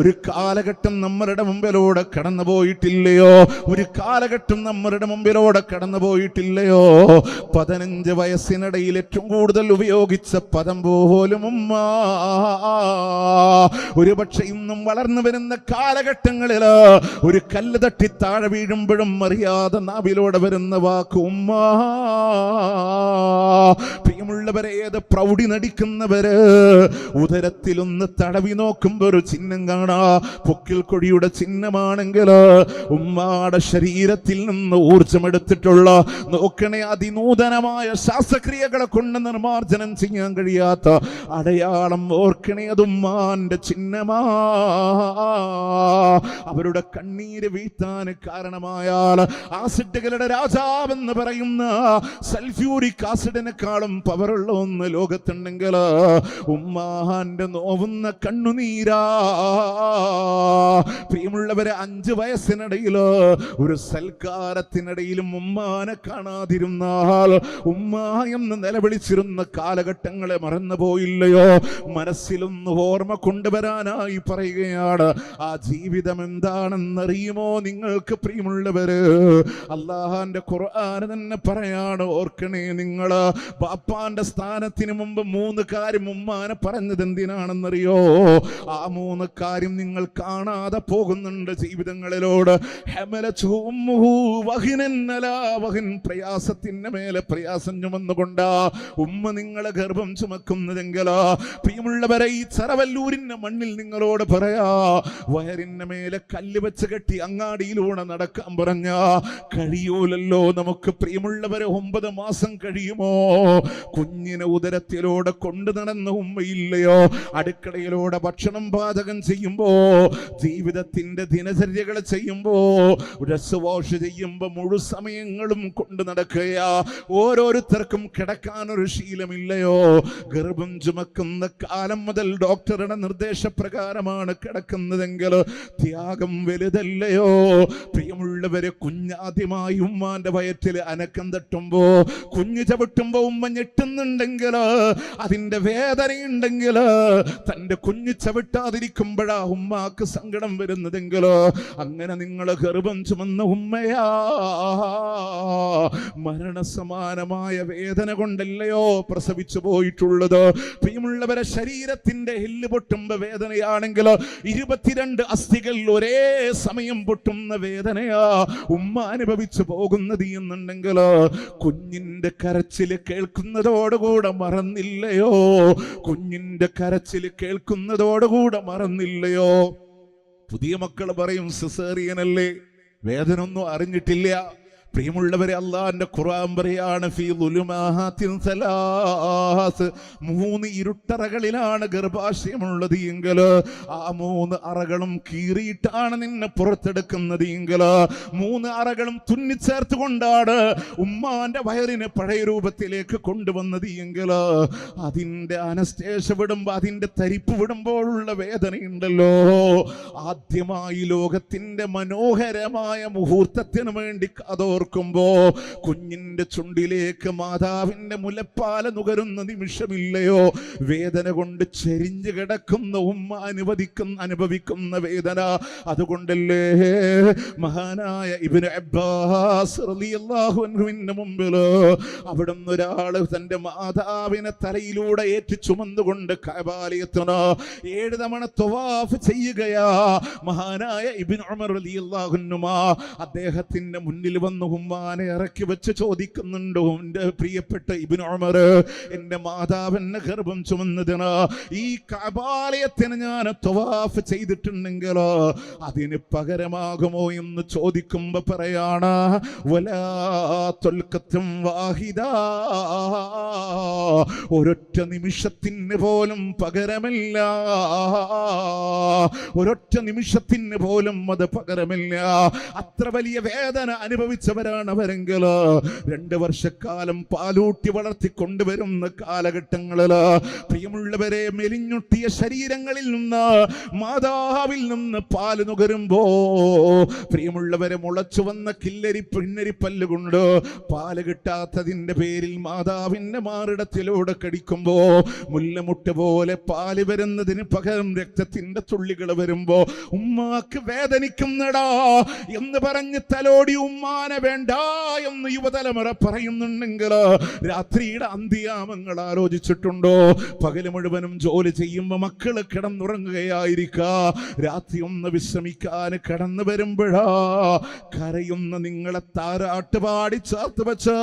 ഒരു കാലഘട്ടം നമ്മളുടെ മുമ്പിലൂടെ കടന്നു പോയിട്ടില്ലയോ? ഒരു കാലഘട്ടം നമ്മളുടെ മുമ്പിലൂടെ കടന്നു പോയിട്ടില്ലയോ? 15 വയസ്സിനിടയിൽ ഏറ്റവും കൂടുതൽ ഉപയോഗിച്ച പദം പോലും ഉമ്മ. ഒരുപക്ഷെ ഇന്നും വളർന്നു വരുന്ന കാലഘട്ടങ്ങളിൽ ഒരു കല്ല് തട്ടി താഴെ വീഴുമ്പോഴും അറിയാതെ നാവിലൂടെ വരുന്ന വാക്ക് ഉമ്മ. പ്രിയമുള്ളവരെ, ഏത് പ്രൗഢി നടിക്കുന്നവര് ഉദരത്തിലൊന്ന് തടവി നോക്കുമ്പോ ഒരു ചിഹ്നം കാണാ. പൊക്കിൽ കൊടിയുടെ ചിഹ്നമാണെങ്കിൽ ഉമ്മാടെ ശരീരത്തിൽ നിന്ന് ഊർജമെടുത്തിട്ടുള്ള, നോക്കണേ, അതിനൂതനമായ ശാസ്ത്രക്രിയകളെ കൊണ്ട് നിർമാർജനം ചെയ്യാൻ കഴിയാത്ത അടയാളം, ഓർക്കണേ, അത് ഉമ്മാന്റെ ചിഹ്നമാ. അവരുടെ കണ്ണീര് വീഴ്ത്താൻ കാരണമായാൽ ആസിഡുകളുടെ രാജാവെന്ന് പറയുന്ന സൾഫ്യൂരിക് ആസിഡിനെക്കാളും പവറുള്ള ഒന്ന് ലോകത്തുണ്ടെങ്കിൽ ഉമ്മാന്റെ നോവുന്ന കണ്ണുനീരാ. പ്രിയമുള്ളവരെ, 5 വയസ്സിനിടയിൽ ഒരു സൽക്കാരത്തിനിടയിലും ഉമ്മാനെ കാണാതിരുന്നാൽ ഉമ്മ എന്ന് നിലവിളിച്ചിരുന്ന കാലഘട്ടങ്ങളെ മറന്നുപോയില്ലയോ? മനസ്സിലൊന്ന് ഓർമ്മ കൊണ്ടുവരാനായി പറയുകയാണ്. ആ ജീവിതം എന്താണെന്നറിയുമോ നിങ്ങൾക്ക് പ്രിയമുള്ളവര്? അല്ലാഹുവിന്റെ ഖുർആൻ തന്നെ പറയാണ്, ഓർക്കണേ, നിങ്ങൾ ബാപ്പാന്റെ സ്ഥാനത്തിന് മുമ്പ് 3 കാര്യം ഉമ്മാനെ പറഞ്ഞത് എന്തിനാണെന്നറിയോ? ആ 3 കാര്യം നിങ്ങൾ കാണാതെ പോകുന്നുണ്ട് ജീവിതങ്ങളിലോട്. പ്രയാസത്തിന് മേലെ പ്രയാസം ചുമന്നുകൊണ്ടാ ഉമ്മ നിങ്ങളെ ഗർഭം ചുമക്കുന്നതെങ്കിലോ, പ്രിയമുള്ളവരെ, ഈ ചെറവല്ലൂരിന്റെ മണ്ണിൽ നിങ്ങളോട് പറയാ, വയറിന്റെ മേലെ കല്ല് വെച്ച് കെട്ടി അങ്ങാടിയിലൂടെ നടക്കാൻ പറഞ്ഞ കഴിയൂലല്ലോ നമുക്ക്. പ്രിയമുള്ളവരെ, 9 മാസം കഴിയുമോ? കുഞ്ഞിനെ ഉദരത്തിലൂടെ കൊണ്ടു നടന്ന ഉമ്മയില്ലയോ? അടുക്കളയിലൂടെ ഭക്ഷണം പാചകം ചെയ്യുമ്പോ, ജീവിതത്തിന്റെ ദിനചര്യകൾ ചെയ്യുമ്പോ, ഡ്രസ് വാഷ് ചെയ്യുമ്പോ മുഴു സമയങ്ങളും കൊണ്ട് നടക്കുകയാ. ഓരോരുത്തർക്കും കിടക്കാനൊരു ശീലമില്ലയോ? ഗർഭം ചുമക്കുന്ന കാലം മുതൽ ഡോക്ടറുടെ നിർദ്ദേശപ്രകാരമാണ് കിടക്കുന്നതെങ്കിൽ ത്യാഗം വലുതല്ലയോ? പ്രിയമുള്ളവരെ, കുഞ്ഞാദ്യമായി ഉമ്മാന്റെ വയറ്റിൽ അനക്കം തട്ടുമ്പോ, കുഞ്ഞു ചവിട്ടുമ്പോ ഉമ്മ ഞെട്ടുന്നുണ്ടെങ്കിൽ, അതിന്റെ വേദനയുണ്ടെങ്കിൽ, തന്റെ കുഞ്ഞു ചവിട്ടാതിരിക്കുമ്പോഴാ ഉമ്മാക്ക് സങ്കടം വരുന്നതെങ്കിൽ, അങ്ങനെ നിങ്ങൾ ഗർഭം ചുമന്ന ഉമ്മയാ. മരണസമാനമായ വേദന കൊണ്ടല്ലയോ പ്രസവിച്ചു പോയിട്ടുള്ളത്? പ്രിയമുള്ളവരെ, ശരീരത്തിന്റെ എല്ല് പൊട്ടുമ്പോ വേദനയാണെങ്കിൽ 22 അസ്ഥികൾ ഒരേ സമയം പൊട്ടുന്ന വേദനയാ ഉമ്മ അനുഭവിച്ചു പോകുന്നത് എന്നുണ്ടെങ്കിൽ, കുഞ്ഞിന്റെ കരച്ചില് കേൾക്കുന്നതോടുകൂടെ മറന്നില്ലയോ? കുഞ്ഞിന്റെ കരച്ചില് കേൾക്കുന്നതോടുകൂടെ മറന്നില്ലയോ? പുതിയ മക്കൾ പറയും സിസേറിയനല്ലേ, വേദന ഒന്നും അറിഞ്ഞിട്ടില്ല. പ്രിയമുള്ളവരെ, അള്ളാന്റെ ഖുർആൻ പറയാണ് ഫീ ദുലുമാതിൻ സലാസ്, 3 ഇരുട്ടറകളിലാണ് ഗർഭാശയമുള്ളത് എങ്കിൽ ആ 3 അറകളും കീറിയിട്ടാണ് നിന്നെ പുറത്തെടുക്കുന്നത് എങ്കിൽ 3 അറകളും തുന്നിച്ചേർത്ത് കൊണ്ടാണ് ഉമ്മാന്റെ വയറിനെ പഴയ രൂപത്തിലേക്ക് കൊണ്ടുവന്നത് എങ്കിൽ അതിന്റെ അനസ്തേഷ വിടുമ്പോ, അതിന്റെ തരിപ്പ് വിടുമ്പോഴുള്ള വേദനയുണ്ടല്ലോ, ആദ്യമായി ലോകത്തിന്റെ മനോഹരമായ മുഹൂർത്തത്തിന് വേണ്ടി അതോർക്കുമ്പോ കുഞ്ഞിന്റെ ചുണ്ടിലേക്ക് മാതാവിന്റെ മുലപ്പാല നുകരുന്ന നിമിഷമില്ലയോ, വേദന കൊണ്ട് ചെരിഞ്ഞു കിടക്കുന്ന ഉമ്മ അനുഭവിക്കുന്ന വേദന. അതുകൊണ്ടല്ലേ മഹാനായ ഇബ്നു അബ്ബാസ് റളിയല്ലാഹു അൻഹുവിന്റെ മുമ്പിൽ അവിടുന്ന് ഒരാള് തന്റെ മാതാവിനെ തലയിലൂടെ ഏറ്റി ചുമന്നുകൊണ്ട് കഅബാലയത്തിന് 7 തവണ തവാഫ് ചെയ്യുകയാ. മഹാനായ ഇബ്നു ഉമർ റളിയല്ലാഹു അൻഹുമാ അദ്ദേഹത്തിന്റെ മുന്നിൽ വന്ന് ഉമ്മാനെ ഇറക്കി വെച്ച് ചോദിക്കുന്നുണ്ട്, എന്റെ പ്രിയപ്പെട്ട ഇബ്നു ഉമർ, എന്റെ മാതാവിനെ ഗർഭം ചുമന്നതിന് ഈ കഅബാലയത്തിന് ഞാൻ തവാഫ് ചെയ്തിട്ടുണ്ടെങ്കിലോ അതിന് പകരമാകുമോ എന്ന് ചോദിക്കുമ്പോ പറയാണ്, വലാ തുൽഖത്തും വാഹിദ, ഒരൊറ്റ നിമിഷത്തിന് പോലും പകരമില്ല, ഒരൊറ്റ നിമിഷത്തിന് പോലും അത് പകരമില്ല. അത്ര വലിയ വേദന അനുഭവിച്ചവരാണ് അവരെങ്കിൽ 2 വർഷക്കാലം പാലൂട്ടി വളർത്തിക്കൊണ്ടുവരുന്ന കാലഘട്ടങ്ങളിൽ പ്രിയമുള്ളവരെ, മെലിഞ്ഞൊട്ടിയ ശരീരങ്ങളിൽ നിന്ന് മാതാവിൽ നിന്ന് പാല് നുകരുമ്പോ പ്രിയമുള്ളവരെ, മുളച്ചു വന്ന പിന്നരി പല്ലുകൊണ്ട് പാല് കിട്ടാത്തതിന്റെ പേരിൽ മാതാവിന്റെ മാറിടത്തിലൂടെ കടിക്കുമ്പോ മുല്ലമുട്ട് പോലെ പാല് വരുന്നതിന് പകരം രക്തത്തിന്റെ തുള്ളികൾ വരുമ്പോ ഉമ്മാക്ക് വേദനിക്കുന്നടാ എന്ന് പറഞ്ഞ് തലോടി ഉമ്മാനെ വേണ്ട എന്ന് യുവതലമുറ പറയുന്നുണ്ടെങ്കിൽ രാത്രിയുടെ അന്ത്യാമങ്ങൾ ആലോചിച്ചിട്ടുണ്ടോ? പകല് മുഴുവനും ജോലി ചെയ്യുമ്പോ മക്കള് കിടന്നുറങ്ങുകയായിരിക്ക, രാത്രി ഒന്ന് വിശ്രമിക്കാൻ കടന്നു വരുമ്പോഴാ കരയുന്ന നിങ്ങളെ താരാട്ട് പാടി ചേർത്ത് വെച്ച്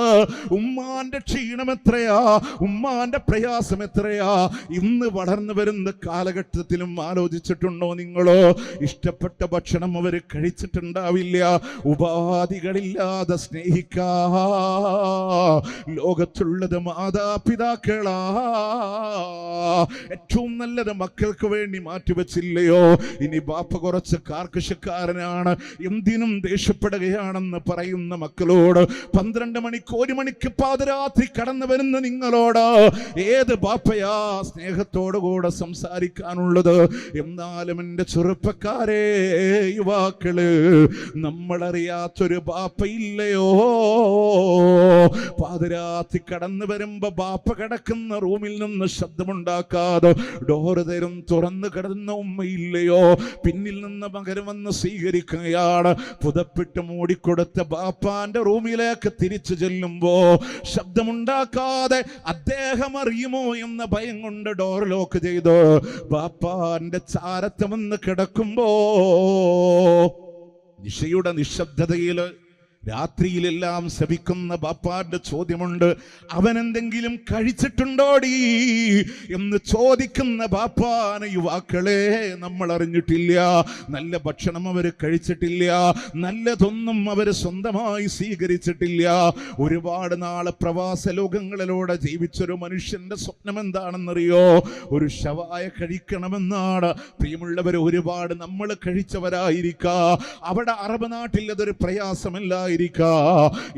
ഉമ്മാന്റെ ക്ഷീണം എത്രയാ, ഉമ്മാന്റെ പ്രയാസം എത്രയാ. ഇന്ന് വളർന്നു വരുന്ന കാലഘട്ടത്തിലും ആലോചിച്ചിട്ടുണ്ടോ നിങ്ങളോ? ഇഷ്ടപ്പെട്ട ഭക്ഷണം അവര് കഴിച്ചിട്ടുണ്ടാവില്ല, ഉപാധികളില്ലാതെ സ്നേഹിക്കാ ലോകത്തുള്ളത് മാതാപിതാക്കളാ. ഏറ്റവും നല്ലത് മക്കൾക്ക് വേണ്ടി മാറ്റിവെച്ചില്ലയോ? ഇനി ബാപ്പ കുറച്ച് കാർക്കശക്കാരനാണ്, എന്തിനും ദേഷ്യപ്പെടുകയാണെന്ന് പറയുന്ന മക്കളോട് 12 മണിക്ക് 1 മണിക്ക് പാതിരാത്രി കടന്നു വരുന്ന നിങ്ങളോട് ഏത് ബാപ്പയാ സ്നേഹത്തോടുകൂടെ സംസാരിക്കാനുള്ളത്? എന്നാലും എൻ്റെ ചെറുപ്പക്കാരെ, യുവാക്കള്, നമ്മളറിയാത്തൊരു ബാപ്പയില്ലയോ? പാതിരാത്രി കടന്നു വരുമ്പോ ബാപ്പ കിടക്കുന്ന റൂമിൽ നിന്ന് ശബ്ദമുണ്ടാക്കാതെ ഡോറ് തുറന്നു കിടന്ന ഉമ്മയില്ലയോ? പിന്നിൽ നിന്ന് മകൻ വന്ന് സ്വീകരിക്കുകയാണ്. പുതപ്പിട്ട് മൂടിക്കൊടുത്ത ബാപ്പാന്റെ റൂമിലേക്ക് തിരിച്ചു ചെല്ലുമ്പോ ശബ്ദമുണ്ടാക്കാതെ അദ്ദേഹം അറിയുമോ എന്ന ഭയം കൊണ്ട് ഡോർ ലോക്ക് ചെയ്തു ബാപ്പാന്റെ ചാരത്ത് വന്ന് കിടക്കുമ്പോ നിശയുടെ നിശബ്ദതയിൽ രാത്രിയിലെല്ലാം ശപിക്കുന്ന ബാപ്പാന്റെ ചോദ്യമുണ്ട്, അവനെന്തെങ്കിലും കഴിച്ചിട്ടുണ്ടോടി എന്ന് ചോദിക്കുന്ന ബാപ്പാന യുവാക്കളെ നമ്മൾ അറിഞ്ഞിട്ടില്ല. നല്ല ഭക്ഷണം അവര് കഴിച്ചിട്ടില്ല, നല്ലതൊന്നും അവര് സ്വന്തമായി സ്വീകരിച്ചിട്ടില്ല. ഒരുപാട് നാള് പ്രവാസ ലോകങ്ങളിലൂടെ ജീവിച്ചൊരു മനുഷ്യന്റെ സ്വപ്നം എന്താണെന്നറിയോ? ഒരു ഷവായ കഴിക്കണമെന്നാണ്. പ്രിയമുള്ളവർ, ഒരുപാട് നമ്മൾ കഴിച്ചവരായിരിക്കാം, അവിടെ അറബ് നാട്ടിൽ അതൊരു പ്രയാസമല്ല.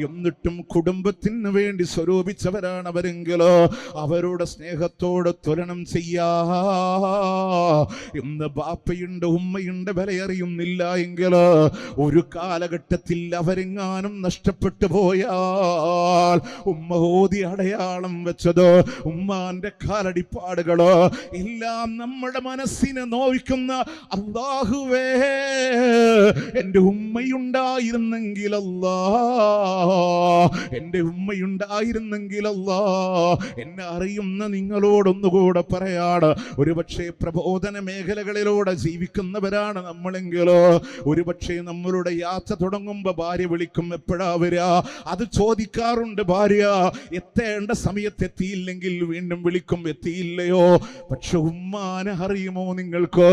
എന്നിട്ടും കുടുംബത്തിന് വേണ്ടി സ്വരൂപിച്ചവരാണ് അവരെങ്കിലോ അവരുടെ സ്നേഹത്തോട് തുലനം ചെയ്യാ ഇന്ന് ബാപ്പയുണ്ട് ഉമ്മയുണ്ട് വിലയറിയുന്നില്ല എങ്കിൽ ഒരു കാലഘട്ടത്തിൽ അവരെങ്ങാനും നഷ്ടപ്പെട്ടു പോയാൽ ഉമ്മ ഓതി അടയാളം വെച്ചത് ഉമ്മാന്റെ കാലടിപ്പാടുകള് എല്ലാം നമ്മുടെ മനസ്സിനെ നോവിക്കുന്ന അല്ലാഹുവേ, എൻ്റെ ഉമ്മയുണ്ടായിരുന്നെങ്കിൽ എന്റെ ഉമ്മയുണ്ടായിരുന്നെങ്കിലല്ലാ. എന്നെ അറിയുന്ന നിങ്ങളോടൊന്നുകൂടെ പറയാണ്, ഒരുപക്ഷെ പ്രബോധന മേഖലകളിലൂടെ ജീവിക്കുന്നവരാണ് നമ്മളെങ്കിലോ ഒരുപക്ഷെ നമ്മളുടെ യാത്ര തുടങ്ങുമ്പോ ഭാര്യ വിളിക്കും, എപ്പോഴാ വരിക? അത് ചോദിക്കാറുണ്ട് ഭാര്യ. എത്തേണ്ട സമയത്ത് എത്തിയില്ലെങ്കിൽ വീണ്ടും വിളിക്കും, എത്തിയില്ലയോ? പക്ഷെ ഉമ്മാനെ അറിയുമോ നിങ്ങൾക്ക്?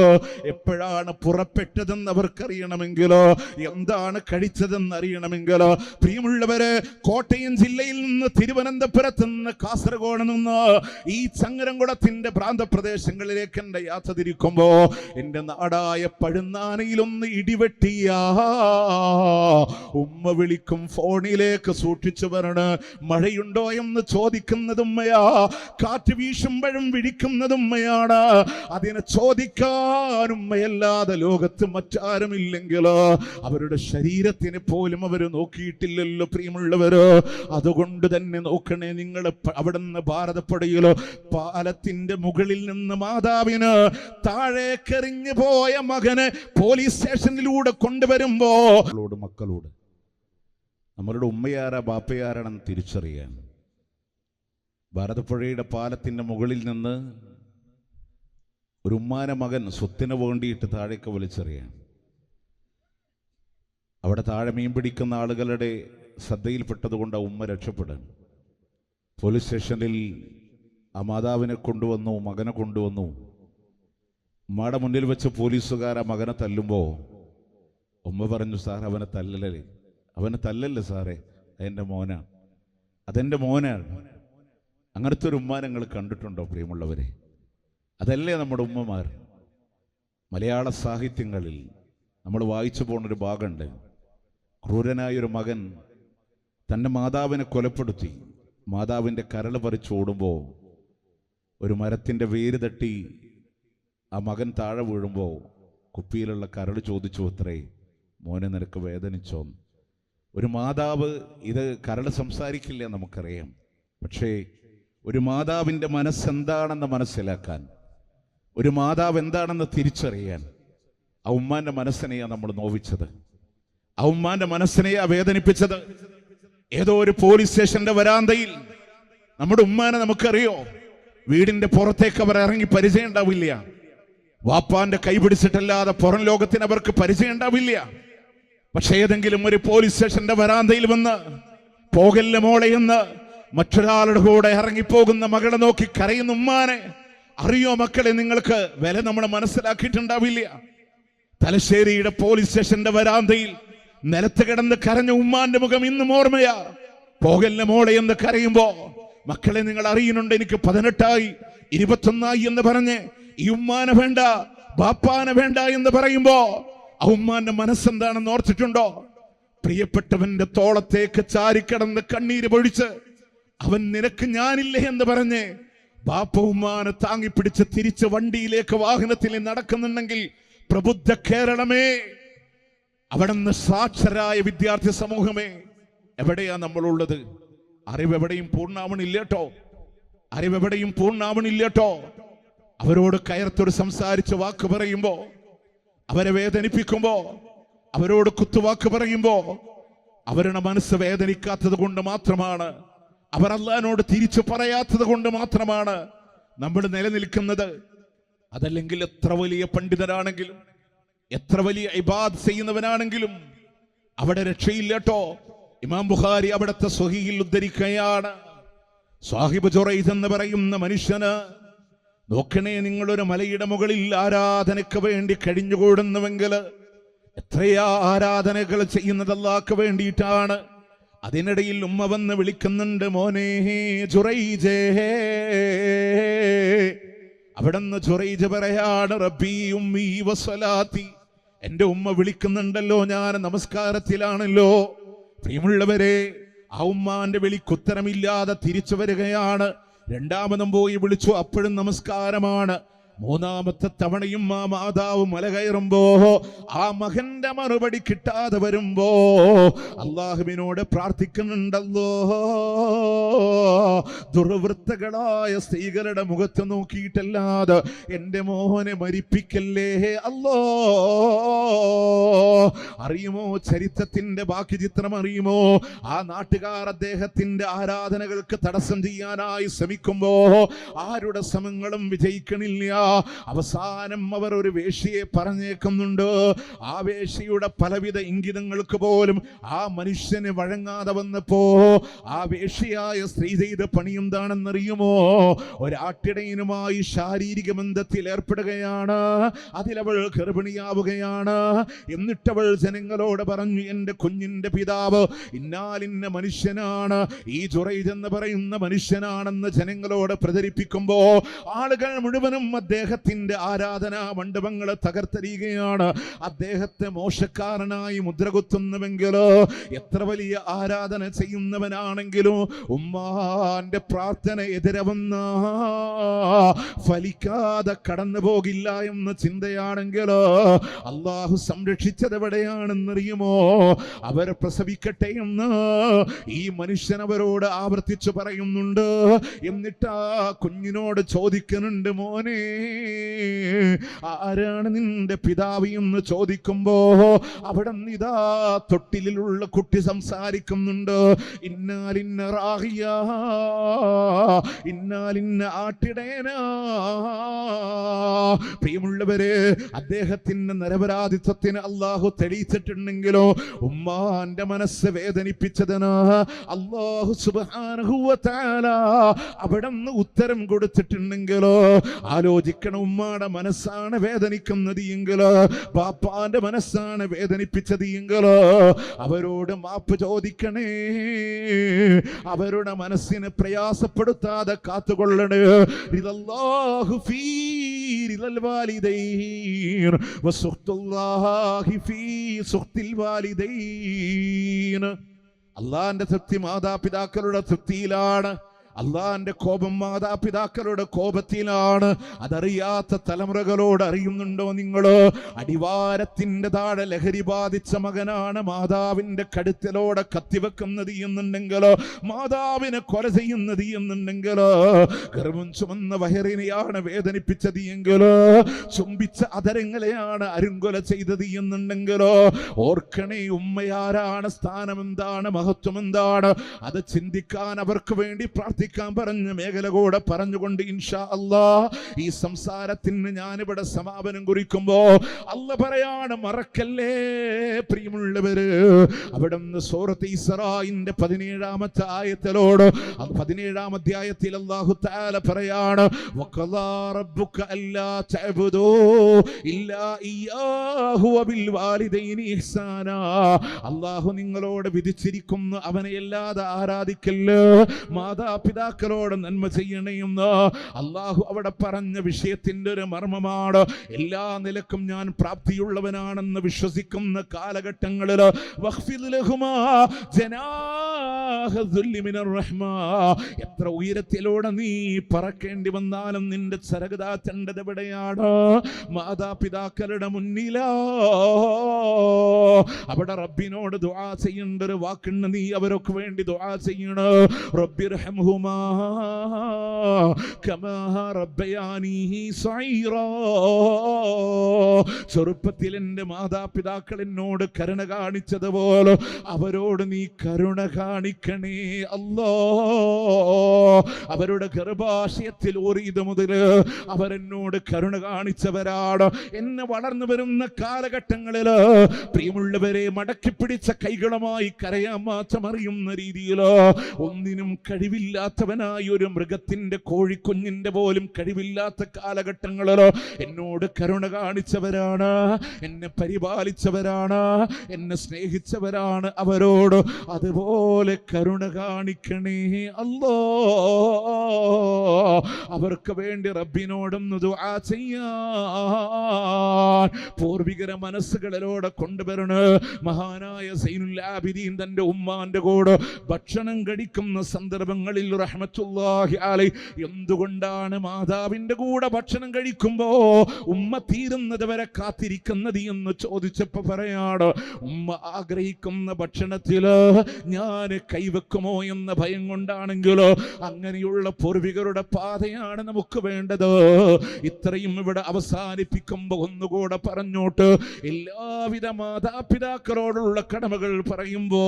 എപ്പോഴാണ് പുറപ്പെട്ടതെന്ന് അവർക്കറിയണമെങ്കിലോ എന്താണ് കഴിച്ചതെന്ന് അറിയണമെങ്കിൽ കഴിയണമെങ്കിൽ പ്രിയമുള്ളവരെ, കോട്ടയം ജില്ലയിൽ നിന്ന്, തിരുവനന്തപുരത്ത് നിന്ന്, കാസർഗോഡ് നിന്ന് ഈ ചങ്ങരംകുളത്തിന്റെ പ്രാന്തപ്രദേശങ്ങളിലേക്ക് എന്റെ യാത്ര തിരിക്കുമ്പോ എന്റെ നാടായ പഴുന്നാനയിലൊന്ന് ഇടിവെട്ടിയ ഉമ്മ വിളിക്കും ഫോണിലേക്ക് സൂക്ഷിച്ചു വരണ. മഴയുണ്ടോ എന്ന് ചോദിക്കുന്നത് ഉമ്മയാ, കാറ്റ് വീശുമ്പോഴും വിളിക്കുന്നത് ഉമ്മയാണ്. അതിനെ ചോദിക്കാൻ ഉമ്മയല്ലാതെ ലോകത്ത് മറ്റാരുമില്ലെങ്കിൽ അവരുടെ ശരീരത്തിന് പോലും അവർ നോക്കിയിട്ടില്ലല്ലോ പ്രിയമുള്ളവരോ. അതുകൊണ്ട് തന്നെ നോക്കണേ, നിങ്ങൾ അവിടുന്ന് ഭാരതപ്പുഴയിലോ പാലത്തിന്റെ മുകളിൽ നിന്ന് മാതാവിന് താഴേക്കെറിഞ്ഞു പോയ മകനെ പോലീസ് സ്റ്റേഷനിലൂടെ കൊണ്ടുവരുമ്പോ മക്കളോട് നമ്മളുടെ ഉമ്മയാരാ ബാപ്പയാരാണെന്ന് തിരിച്ചറിയാൻ, ഭാരതപ്പുഴയുടെ പാലത്തിന്റെ മുകളിൽ നിന്ന് ഒരു ഉമ്മാന മകൻ സ്വത്തിന് വേണ്ടിയിട്ട് താഴേക്ക് വലിച്ചെറിയാൻ, അവിടെ താഴെ മീൻ പിടിക്കുന്ന ആളുകളുടെ ശ്രദ്ധയിൽപ്പെട്ടതുകൊണ്ട് ആ ഉമ്മ രക്ഷപ്പെടാൻ പോലീസ് സ്റ്റേഷനിൽ ആ മാതാവിനെ കൊണ്ടുവന്നു, മകനെ കൊണ്ടുവന്നു. ഉമ്മയുടെ മുന്നിൽ വെച്ച് പോലീസുകാർ ആ മകനെ തല്ലുമ്പോൾ ഉമ്മ പറഞ്ഞു, സാർ അവനെ തല്ലല്ലേ സാറേ, അതെൻ്റെ മോനാണ്, അതെൻ്റെ മോനാണ്. അങ്ങനത്തെ ഒരു ഉമ്മ നിങ്ങൾ കണ്ടിട്ടുണ്ടോ പ്രിയമുള്ളവരെ? അതല്ലേ നമ്മുടെ ഉമ്മമാർ. മലയാള സാഹിത്യങ്ങളിൽ നമ്മൾ വായിച്ചു പോകുന്നൊരു ഭാഗമുണ്ട്. ക്രൂരനായൊരു മകൻ തൻ്റെ മാതാവിനെ കൊലപ്പെടുത്തി മാതാവിൻ്റെ കരൾ പറിച്ചോടുമ്പോൾ ഒരു മരത്തിൻ്റെ വേര് തട്ടി ആ മകൻ താഴെ വീഴുമ്പോൾ കുപ്പിയിലുള്ള കരൾ ചോദിച്ചു, അത്രേ മോനെ നിനക്ക് വേദനിച്ചോന്ന്. ഒരു മാതാവ്, ഇത് കരൾ സംസാരിക്കില്ല നമുക്കറിയാം, പക്ഷേ ഒരു മാതാവിൻ്റെ മനസ്സെന്താണെന്ന് മനസ്സിലാക്കാൻ, ഒരു മാതാവ് എന്താണെന്ന് തിരിച്ചറിയാൻ ആ ഉമ്മാന്റെ മനസ്സിനെയാണ് നമ്മൾ നോവിച്ചത്, ആ ഉമ്മാന്റെ മനസ്സിനെയാ വേദനിപ്പിച്ചത്. ഏതോ ഒരു പോലീസ് സ്റ്റേഷന്റെ വരാന്തയിൽ നമ്മുടെ ഉമ്മാനെ നമുക്കറിയോ, വീടിന്റെ പുറത്തേക്ക് അവർ ഇറങ്ങി പരിചയം ഉണ്ടാവില്ല, വാപ്പാന്റെ കൈ പിടിച്ചിട്ടല്ലാതെ പുറം ലോകത്തിന് അവർക്ക് പരിചയം ഉണ്ടാവില്ല. പക്ഷേ ഏതെങ്കിലും ഒരു പോലീസ് സ്റ്റേഷന്റെ വരാന്തയിൽ വന്ന് പോകല്ല മോളെ എന്ന് മറ്റൊരാളുടെ കൂടെ ഇറങ്ങിപ്പോകുന്ന മകളെ നോക്കി കരയുന്ന ഉമ്മാനെ അറിയോ മക്കളെ? നിങ്ങൾക്ക് വില നമ്മൾ മനസ്സിലാക്കിയിട്ടുണ്ടാവില്ല. തലശ്ശേരിയുടെ പോലീസ് സ്റ്റേഷന്റെ വരാന്തയിൽ നിലത്ത് കിടന്ന് കരഞ്ഞ ഉമ്മാന്റെ മുഖം ഇന്നും ഓർമ്മയാ. പോകല്ല മോളെ എന്ന് കരയുമ്പോ, മക്കളെ നിങ്ങൾ അറിയുന്നുണ്ട്, എനിക്ക് 18ആയി 21ആയി എന്ന് പറഞ്ഞ് ഈ ഉമ്മാനെ വേണ്ട ബാപ്പാനെ വേണ്ട എന്ന് പറയുമ്പോ ആ ഉമ്മാന്റെ മനസ്സെന്താണെന്ന് ഓർത്തിട്ടുണ്ടോ? പ്രിയപ്പെട്ടവന്റെ തോളത്തേക്ക് ചാരിക്കടന്ന് കണ്ണീര് പൊഴിച്ച് അവൻ നിനക്ക് ഞാനില്ലേ എന്ന് പറഞ്ഞ് ബാപ്പ ഉമ്മാനെ താങ്ങിപ്പിടിച്ച് തിരിച്ച് വണ്ടിയിലേക്ക് വാഹനത്തിൽ നടക്കുന്നുണ്ടെങ്കിൽ, പ്രബുദ്ധ കേരളമേ, അവിടുന്ന് സാക്ഷരായ വിദ്യാർത്ഥി സമൂഹമേ, എവിടെയാ നമ്മളുള്ളത്? അറിവെവിടെയും പൂർണ്ണാവണില്ലേട്ടോ, അറിവെവിടെയും പൂർണ്ണാവണില്ലേട്ടോ. അവരോട് കയർത്തൊരു സംസാരിച്ച് വാക്ക് പറയുമ്പോ, അവരെ വേദനിപ്പിക്കുമ്പോ, അവരോട് കുത്തുവാക്ക് പറയുമ്പോ അവരുടെ മനസ്സ് വേദനിക്കാത്തത് കൊണ്ട് മാത്രമാണ്, അവർ അല്ലാഹുവിനോട് തിരിച്ചു പറയാത്തത് കൊണ്ട് മാത്രമാണ് നമ്മൾ നിലനിൽക്കുന്നത്. അതല്ലെങ്കിൽ എത്ര വലിയ പണ്ഡിതനാണെങ്കിലും, എത്ര വലിയ ഇബാദത്ത് ചെയ്യുന്നവനാണെങ്കിലും അവിടെ രക്ഷയില്ലട്ടോ. ഇമാം ബുഖാരി അവിടുത്തെ സ്വഹീഹിൽ ഉദ്ധരിക്കുകയാണ്, സാഹിബ് ജുറൈദ് എന്ന് പറയുന്ന മനുഷ്യന്, നോക്കണേ, നിങ്ങളൊരു മലയുടെ മുകളിൽ ആരാധനയ്ക്ക് വേണ്ടി കഴിഞ്ഞുകൂടുന്നുവെങ്കിൽ എത്രയാ ആരാധനകൾ ചെയ്യുന്നത് അല്ലാഹ്ക്ക് വേണ്ടിയിട്ടാണ്. അതിനിടയിൽ ഉമ്മ വന്ന് വിളിക്കുന്നുണ്ട്, മോനെ ജുറൈജേ. അവിടുന്ന് ജുറൈജ് പറയാണ്, റബ്ബി ഉമ്മി വസ്സലാത്തി, എന്റെ ഉമ്മ വിളിക്കുന്നുണ്ടല്ലോ, ഞാൻ നമസ്കാരത്തിലാണല്ലോ. പ്രിയമുള്ളവരെ, ആ ഉമ്മാന്റെ വിളിക്കുത്തരമില്ലാതെ തിരിച്ചു വരികയാണ്. രണ്ടാമതും പോയി വിളിച്ചു, അപ്പോഴും നമസ്കാരമാണ്. മൂന്നാമത്തെ തവണയും ആ മാതാവ് മല കയറുമ്പോ ആ മകന്റെ മറുപടി കിട്ടാതെ വരുമ്പോ അല്ലാഹുവിനോട് പ്രാർത്ഥിക്കുന്നുണ്ടല്ലോ. ദുർവൃത്തകളായ സ്ത്രീകളുടെ മുഖത്ത് നോക്കിയിട്ടല്ലാതെ എന്റെ മോഹനെ മരിപ്പിക്കല്ലേ അല്ലോ. അറിയുമോ ചരിത്രത്തിന്റെ ബാക്കി ചിത്രം അറിയുമോ? ആ നാട്ടുകാർ അദ്ദേഹത്തിന്റെ ആരാധനകൾക്ക് തടസ്സം ചെയ്യാനായി ശ്രമിക്കുമ്പോ ആരുടെ ശ്രമങ്ങളും വിജയിക്കണില്ല. അവസാനം അവർ ഒരു വേശ്യയെ പറഞ്ഞേക്കുന്നുണ്ട്. ആ വേശ്യയുടെ പലവിധ ഇംഗിതങ്ങൾക്ക് പോലും ആ മനുഷ്യന് വഴങ്ങാതെ വന്നപ്പോ ആ വേശ്യയായ സ്ത്രീ ചെയ്ത പണി എന്താണെന്നറിയുമോ? ഒരാട്ടിടയനുമായി ശാരീരിക ബന്ധത്തിൽ ഏർപ്പെടുകയാണ്. അതിലവൾ ഗർഭിണിയാവുകയാണ്. എന്നിട്ടവൾ ജനങ്ങളോട് പറഞ്ഞു, എന്റെ കുഞ്ഞിന്റെ പിതാവ് ഇന്നാലിന്ന മനുഷ്യനാണ്, ഈ ജുറൈജ് എന്ന് പറയുന്ന മനുഷ്യനാണെന്ന് ജനങ്ങളോട് പ്രചരിപ്പിക്കുമ്പോ ആളുകൾ മുഴുവനും അദ്ദേഹത്തിന്റെ ആരാധനാ മണ്ഡപങ്ങളെ തകർത്തെറിയുകയാണ്. അദ്ദേഹത്തെ മോശക്കാരനായി മുദ്രകുത്തുന്നുവെങ്കിലോ, എത്ര വലിയ ആരാധന ചെയ്യുന്നവനാണെങ്കിലും ഉമ്മാന്റെ പ്രാർത്ഥന എതിരവന്ന ഫലിക്കാതെ കടന്നു പോകില്ല എന്ന ചിന്തയാണെങ്കിലോ അള്ളാഹു സംരക്ഷിച്ചത് എവിടെയാണെന്നറിയുമോ? അവർ പ്രസവിക്കട്ടെ എന്ന് ഈ മനുഷ്യൻ അവരോട് ആവർത്തിച്ചു പറയുന്നുണ്ട്. എന്നിട്ട് ആ കുഞ്ഞിനോട് ചോദിക്കുന്നുണ്ട്, മോനെ ആരാണ് നിന്റെ പിതാവ് എന്ന് ചോദിക്കുമ്പോ അവിടെ ഇതാ തൊട്ടിലുള്ള കുട്ടി സംസാരിക്കുന്നുണ്ട്. ഇന്നാലിന്ന റാഹിയ, ഇന്നാലിന്ന ആട്ടിടേനാ. പ്രിയമുള്ളവരെ, അദ്ദേഹത്തിന്റെ നിരപരാധിത്വത്തിന് അള്ളാഹു തെളിയിച്ചിട്ടുണ്ടെങ്കിലോ ഉമ്മാന്റെ മനസ്സ് വേദനിപ്പിച്ചതിന് അള്ളാഹു സുബ്ഹാനഹു വ തആല അവിടുന്ന് ഉത്തരം കൊടുത്തിട്ടുണ്ടെങ്കിലോ ആലോചിക്കണം. ഉമ്മാടെ മനസ്സാണ് വേദനിക്കുന്നത് എങ്കിലോ, ബാപ്പാന്റെ മനസ്സാണ് വേദനിപ്പിച്ചത് എങ്കിലോ അവരോട് മാപ്പ് ചോദിക്കണേ, അവരുടെ മനസ്സിനെ പ്രയാസപ്പെടുത്താതെ കാത്തുകൊള്ളണേ. റിദല്ലാഹു ഫീ റിദൽ വാലിദൈൻ വസുഖ്തുല്ലാഹി ഫീ സുഖ്തിൽ വാലിദൈൻ. അല്ലാഹുവിന്റെ തൃപ്തി മാതാപിതാക്കളുടെ തൃപ്തിയിലാണ്. അള്ളാന്റെ കോപം മാതാപിതാക്കളുടെ കോപത്തിലാണ്. അതറിയാത്ത തലമുറകളോട് അറിയുന്നുണ്ടോ നിങ്ങള്? അടിവാരത്തിന്റെ താഴെ ലഹരി ബാധിച്ച മകനാണ് മാതാവിന്റെ കഴുത്തിലോടെ കത്തിവെക്കുന്നത് എന്നുണ്ടെങ്കിലോ, മാതാവിനെ കൊല ചെയ്യുന്നത് എന്നുണ്ടെങ്കിലോ, ഗർഭം ചുമന്ന വയറിനെയാണ് വേദനിപ്പിച്ചത് എങ്കിലോ, ചുംബിച്ച അതരങ്ങളെയാണ് അരുങ്കൊല ചെയ്തത് എന്നുണ്ടെങ്കിലോ, ഓർക്കണേ ഉമ്മയാരാണ്, സ്ഥാനം എന്താണ്, മഹത്വം എന്താണ്, അത് ചിന്തിക്കാൻ അവർക്ക് വേണ്ടി പ്രാർത്ഥിക്കാൻ പറഞ്ഞ മേഖല കൂടെ പറഞ്ഞുകൊണ്ട് ഇൻഷാ അല്ലാഹ് ഈ സംസാരത്തിന് ഞാനിവിടെ സമാപനം കുറിക്കുമ്പോ അല്ലാഹ് പറയാണ്, മറക്കല്ലേ പ്രിയമുള്ളവര്. അവിടുന്ന് സൂറത്ത് ഇസ്രാഇന്റെ 17ാമത്തെ ആയത്തിലോട് 17ാം അധ്യായത്തിൽ അല്ലാഹു തആല പറയാണ്, വഖദാ റബ്ബുക അല്ലാ തഅബുദൂ ഇല്ലാ ഇയ്യാഹു വബിൽ വാലിദൈനി ഇഹ്സാനാ. അല്ലാഹു നിങ്ങളോട് വിധിച്ചിരിക്കുന്നു, അവനെയല്ലാതെ ആരാധിക്കല്ല്, മാതാപിതാക്കളോട് നന്മ ചെയ്യണമെന്ന്. അള്ളാഹു അവിടെ പറഞ്ഞ വിഷയത്തിന്റെ ഒരു മർമ്മമാണ്. എല്ലാ നിലക്കും ഞാൻ പ്രാപ്തിയുള്ളവനാണെന്ന് വിശ്വസിക്കുന്ന കാലഘട്ടങ്ങളിൽ എത്ര ഉയരത്തിലൂടെ നീ പറക്കേണ്ടി വന്നാലും നിന്റെ ചരകതാത്തേണ്ടത് എവിടെയാണ്? മാതാപിതാക്കളുടെ മുന്നിലോ. അവിടെ റബ്ബിനോട് ദുആ ചെയ്യേണ്ട ഒരു വാക്കുണ്ട്, നീ അവരൊക്കെ വേണ്ടി ദുആ ചെയ്യണം. റബ്ബിർഹംഹുമാ കമാ റബ്ബയാനി സഗീറാ. ചെറുപ്പത്തിൽ എൻ്റെ മാതാപിതാക്കൾ എന്നോട് കരുണ കാണിച്ചതുപോലെ അവരോട് നീ കരുണ കാണിക്കണേ അല്ലാ. അവരുടെ ഗർഭാശയത്തിൽ ഊറിയത് മുതൽ അവരെന്നോട് കരുണ കാണിച്ചവരാണ്. എന്നെ വളർന്നു വരുന്ന കാലഘട്ടങ്ങളിൽ പ്രിയമുള്ളവരെ മടക്കി പിടിച്ച കൈകളുമായി കരയാൻ മാത്രം അറിയുന്ന രീതിയിൽ ഒന്നിനും കഴിവില്ലാത്തവനായി ഒരു മൃഗത്തിന്റെ കോഴിക്കുഞ്ഞിന്റെ പോലും കഴിവില്ലാത്ത കാലഘട്ടങ്ങളിൽ എന്നോട് കരുണ കാണിച്ചവരാണ്, എന്നെ പരിപാലിച്ചവരാണ്, എന്നെ സ്നേഹിച്ചവരാണ്. അവരോട് അതുപോലെ കരുണ കാണിക്കണേ അല്ലാ. അവർക്ക് വേണ്ടി റബ്ബിനോടൊന്ന് ദുആ ചെയ്യാൻ പൂർവികര മനസ്സുകളിലൂടെ കൊണ്ടുവരണ. മഹാനായ സൈനുൽ ആബിദീൻ തന്റെ ഉമ്മാന്റെ കൂടെ ഭക്ഷണം കഴിക്കുന്ന സന്ദർഭങ്ങളിൽ റഹ്മത്തുള്ളാഹി അലൈഹി എന്തുകൊണ്ടാണ് മാതാവിന്റെ കൂടെ ഭക്ഷണം കഴിക്കുമ്പോ ഉമ്മ തീരുന്നത് വരെ കാത്തിരിക്കുന്നത് എന്ന് ചോദിച്ചപ്പോ പറയാണ്, ഉമ്മ ആഗ്രഹിക്കുന്ന ഭക്ഷണത്തില് ഞാൻ കൈവെക്കുമോ എന്ന ഭയം കൊണ്ടാണെങ്കിലോ. അങ്ങനെയുള്ള പൂർവികരുടെ പാതയാണ് നമുക്ക് വേണ്ടത്. ഇത്രയും ഇവിടെ അവസാനിപ്പിക്കുമ്പോ ഒന്നുകൂടെ പറഞ്ഞോട്ട്, എല്ലാവിധ മാതാപിതാക്കളോടുള്ള കടമകൾ പറയുമ്പോ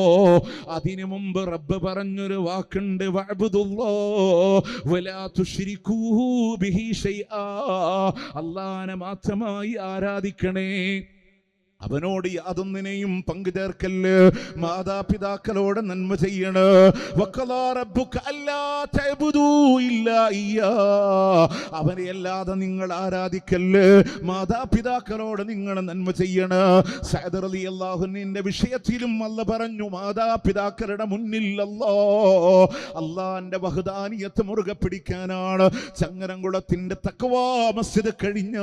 അതിനു മുമ്പ് റബ്ബ് പറഞ്ഞൊരു വാക്കുണ്ട്, വഅബ്ദു ഫഅബ്ദുല്ലാഹ് വലാ തുശ്രികൂ ബിഹി ശൈആ. അല്ലാഹനെ മാത്രമായി ആരാധിക്കണേ, അവനോട് യാതൊന്നിനെയും പങ്കു ചേർക്കല്ല്. മാതാപിതാക്കളോട് നന്മ ചെയ്യണ്. വഖദാ റബ്ബുക അല്ലാ തഅബുദൂ ഇല്ലാ ഇയ്യാ. അവനെ അല്ലാതെ നിങ്ങൾ ആരാധിക്കല്ല്. മാതാപിതാക്കളോട് നിങ്ങൾ നന്മ ചെയ്യണ്. സഅദ് റളിയല്ലാഹു അൻഹുവിന്റെ വിഷയത്തിലും അല്ലാഹ് പറഞ്ഞു, മാതാപിതാക്കളുടെ മുന്നിൽ അല്ലാഹുവിന്റെ വഹദാനിയത്ത് മുറുകെ പിടിക്കാനാണ്. ചങ്ങരംകുളത്തിന്റെ തഖ്വാ മസ്ജിദ് കഴിഞ്ഞ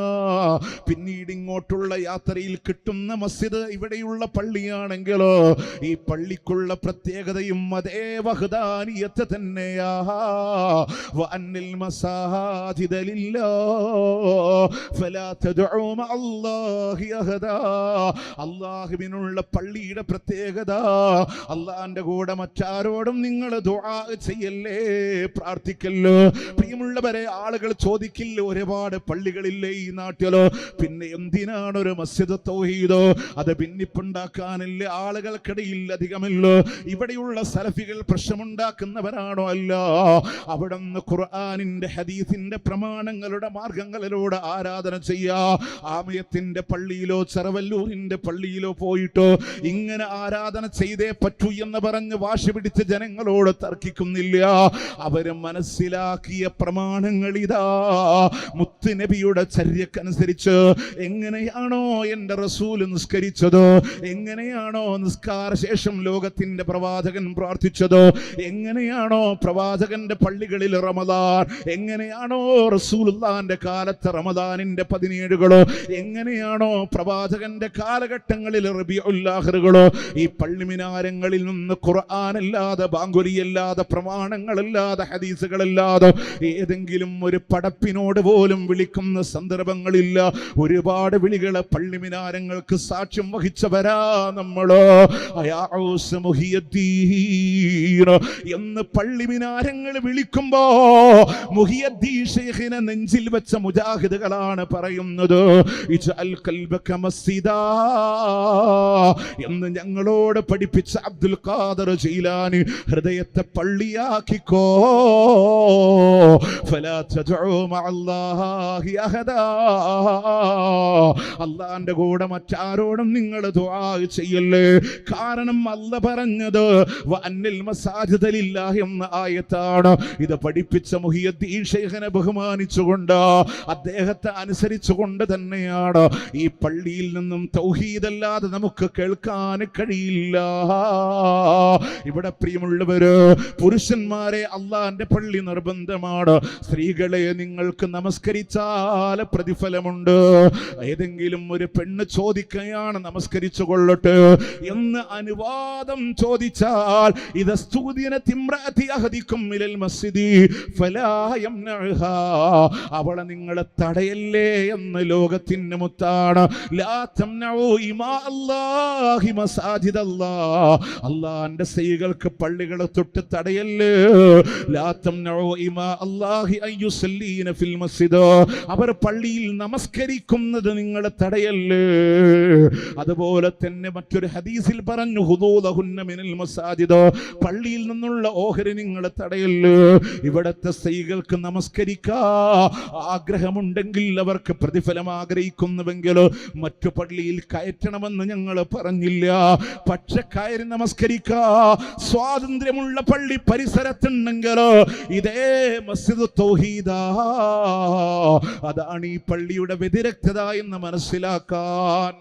പിന്നീട് ഇങ്ങോട്ടുള്ള യാത്രയിൽ കിട്ടും മസ്ജിദ് ഇവിടെയുള്ള പള്ളിയാണെങ്കിലോ ഈ പള്ളിക്കുള്ള പ്രത്യേകതയും അതേ വഹദാനിയത്ത് തന്നെയാ. വഅന്നിൽ മസാജിദ ലില്ലാഹ് ഫലാ തദ്ഉ മഅല്ലാഹി അഹദാ. അല്ലാഹുവിനുള്ള പള്ളിയുടെ പ്രത്യേകത, അല്ലാഹുവിന്റെ കൂടെ മറ്റാരോടും നിങ്ങൾ ദുആ ചെയ്യല്ലേ, പ്രാർത്ഥിക്കല്ലോ. പ്രിയമുള്ളവരെ, ആളുകൾ ചോദിക്കില്ല, ഒരുപാട് പള്ളികളില്ലേ ഈ നാട്ടിലോ, പിന്നെ എന്തിനാണ് ഒരു മസ്ജിദ് തൗഹീദ്? അത് ഭിന്നിപ്പുണ്ടാക്കാനില്ല, ആളുകൾക്കിടയിൽ അധികമല്ലോ. ഇവിടെയുള്ള സലഫികൾ പ്രശ്നമുണ്ടാക്കുന്നവരാണോ? അല്ല. അവിടെ നിന്ന് ഖുർആനിന്റെ ഹദീസിന്റെ പ്രമാണങ്ങളുടെ മാർഗങ്ങളിലൂടെ ആരാധന ചെയ്യാ. ആമയത്തിന്റെ പള്ളിയിലോ ചെറവല്ലൂരിന്റെ പള്ളിയിലോ പോയിട്ടോ ഇങ്ങനെ ആരാധന ചെയ്തേ പറ്റൂ എന്ന് പറഞ്ഞ് വാശി പിടിച്ച് ജനങ്ങളോട് തർക്കിക്കുന്നില്ല. അവര് മനസ്സിലാക്കിയ പ്രമാണങ്ങൾ ഇതാ. മുത്തുനബിയുടെ ചര്യക്കനുസരിച്ച് എങ്ങനെയാണോ എന്റെ റസൂൽ നിസ്കരിച്ചതോ, എങ്ങനെയാണോ നിസ്കാര ശേഷം ലോകത്തിന്റെ പ്രവാചകൻ പ്രാർത്ഥിച്ചതോ, എങ്ങനെയാണോ പ്രവാചകന്റെ പള്ളികളിൽ റമദാൻ, എങ്ങനെയാണോ റസൂലുള്ളാഹിന്റെ കാലത്ത് റമദാനിന്റെ 17കളോ, എങ്ങനെയാണോ പ്രവാചകന്റെ കാലഘട്ടങ്ങളിൽ റബീഉൽ ആഖിറുകളോ, ഈ പള്ളിമിനാരങ്ങളിൽ നിന്ന് ഖുർആനല്ലാതെ, ബാങ്കുലിയല്ലാതെ, പ്രമാണങ്ങളല്ലാതെ, ഹദീസുകളല്ലാതെ ഏതെങ്കിലും ഒരു പടപ്പിനോട് പോലും വിളിക്കുന്ന സന്ദർഭങ്ങളില്ല. ഒരുപാട് വിളികളെ പള്ളിമിനാരങ്ങൾക്ക് സാക്ഷ്യം വഹിച്ചവരാ നമ്മള്. എന്ന് പള്ളിമിനാരങ്ങൾ വിളിക്കുമ്പോ മുഹിയദ്ദീൻ ശൈഖിനെ നെഞ്ചിൽ വെച്ച മുജാഹിദുകളാണ് പറയുന്നത്, ഇജ്അൽ ഖൽബക മസ്ജിദാ എന്ന് ഞങ്ങളോട് പഠിപ്പിച്ച അബ്ദുൽ ഖാദർ ജീലാനി, ഹൃദയത്തെ പള്ളിയാക്കിക്കോ. ഫലാ തദ്ഉ മഅല്ലാഹി അഹദാ. അല്ലാഹുവിന്റെ കൂടെ മറ്റാരോടും നിങ്ങൾ ദുആ ചെയ്യല്ലേ. കാരണം അല്ലാഹ് പറഞ്ഞത് വഅന്നിൽ മസാജിദ ലില്ലാഹി എന്ന ആയത്താണ്. ഇത് പഠിപ്പിച്ച മുഹിയദ്ദീൻ ശൈഖിനെ ബഹുമാനിച്ചുകൊണ്ട്, അദ്ദേഹത്തെ അനുസരിച്ചുകൊണ്ട് തന്നെയാണ് ഈ പള്ളിയിൽ നിന്നും തൗഹീദ് അല്ലാതെ നമുക്ക് കേൾക്കാൻ കഴിയില്ല. ഇവിടെ പ്രിയമുള്ളവര്, പുരുഷന്മാരെ അല്ലാഹുവിന്റെ പള്ളി നിർബന്ധമാണ്. സ്ത്രീകളെ നിങ്ങൾക്ക് നമസ്കരിച്ചാൽ പ്രതിഫലമുണ്ട്. ഏതെങ്കിലും ഒരു പെണ്ണ് ചോദിക്കുകയാണ് നമസ്കരിച്ചു കൊള്ളട്ടെ എന്ന് അനുവാദം ചോദിച്ചാൽ, അവളെ നിങ്ങൾ തടയല്ലേ എന്ന് ലോകത്തിന് മുത്താണ്. അല്ലാഹുവിന്റെ സ്ത്രീകൾക്ക് പള്ളികളെ തൊട്ട് തടയല്ലേ. അവർ പള്ളിയിൽ നമസ്കരിക്കുന്നത് നിങ്ങൾ തടയല്ലേ. അതുപോലെ തന്നെ മറ്റൊരു ഹദീസിൽ പറഞ്ഞു, ഹുദൂദഹുന്ന മിനൽ മസാജിദ്, പള്ളിയിൽ നിന്നുള്ള ഓഹരി നിങ്ങൾ തടയല്ലേ. ഇവിടത്തെ സ്ത്രീകൾക്ക് നമസ്കരിക്കാ ആഗ്രഹമുണ്ടെങ്കിൽ, അവർക്ക് പ്രതിഫലം ആഗ്രഹിക്കുന്നുവെങ്കിൽ മറ്റു പള്ളിയിൽ കയറ്റണമെന്ന് ഞങ്ങൾ പറഞ്ഞില്ല. പക്ഷെ കയറി നമസ്കരിക്കാ സ്വാതന്ത്ര്യമുള്ള പള്ളി പരിസരത്തുണ്ടെങ്കിൽ ഇതേ മസ്ജിദ് തൗഹീദാ. അതാണ് ഈ പള്ളിയുടെ വ്യതിരക്തത എന്ന് മനസ്സിലാക്കാൻ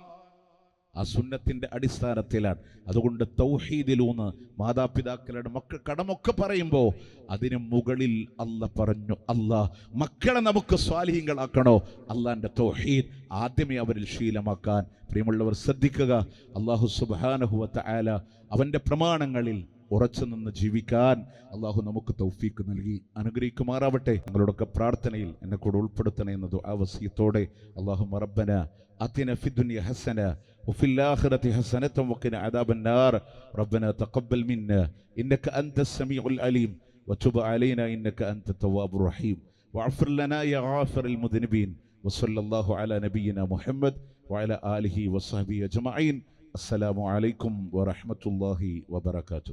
ആ സുന്നത്തിന്റെ അടിസ്ഥാനത്തിലാണ്. അതുകൊണ്ട് തൗഹീദിലൂന്ന് മാതാപിതാക്കളുടെ മക്കൾ കടമൊക്കെ പറയുമ്പോൾ അതിന് മുകളിൽ അല്ലാഹ് പറഞ്ഞു, അല്ലാഹ് മക്കളെ നമുക്ക് സ്വാലിഹീങ്ങളാക്കണോ, അല്ലാഹുവിന്റെ തൗഹീദ് ആദ്യമേ അവരിൽ ശീലമാക്കാൻ. പ്രിയമുള്ളവർ ശ്രദ്ധിക്കുക, അല്ലാഹു സുബ്ഹാനഹു വ തആല അവന്റെ പ്രമാണങ്ങളിൽ ഉറച്ചു നിന്ന് ജീവിക്കാൻ അല്ലാഹു നമുക്ക് തൗഫീക്ക് നൽകി അനുഗ്രഹിക്കുമാറാവട്ടെ. നിങ്ങളോടൊക്കെ പ്രാർത്ഥനയിൽ എന്നെ കൂടെ ഉൾപ്പെടുത്തണേ എന്ന ദുആ വസിയത്തോടെ, അല്ലാഹുമ്മ റബ്ബന ആതിനാ ഫിദ്ദുനിയ ഹസന وفي الآخرة حسنة وقنا عذاب النار ربنا تقبل منا إنك أنت السميع العليم وتب علينا إنك أنت التواب الرحيم واغفر لنا يا غافر المذنبين وصلى الله على نبينا محمد وعلى آله وصحبه أجمعين. السلام عليكم ورحمة الله وبركاته.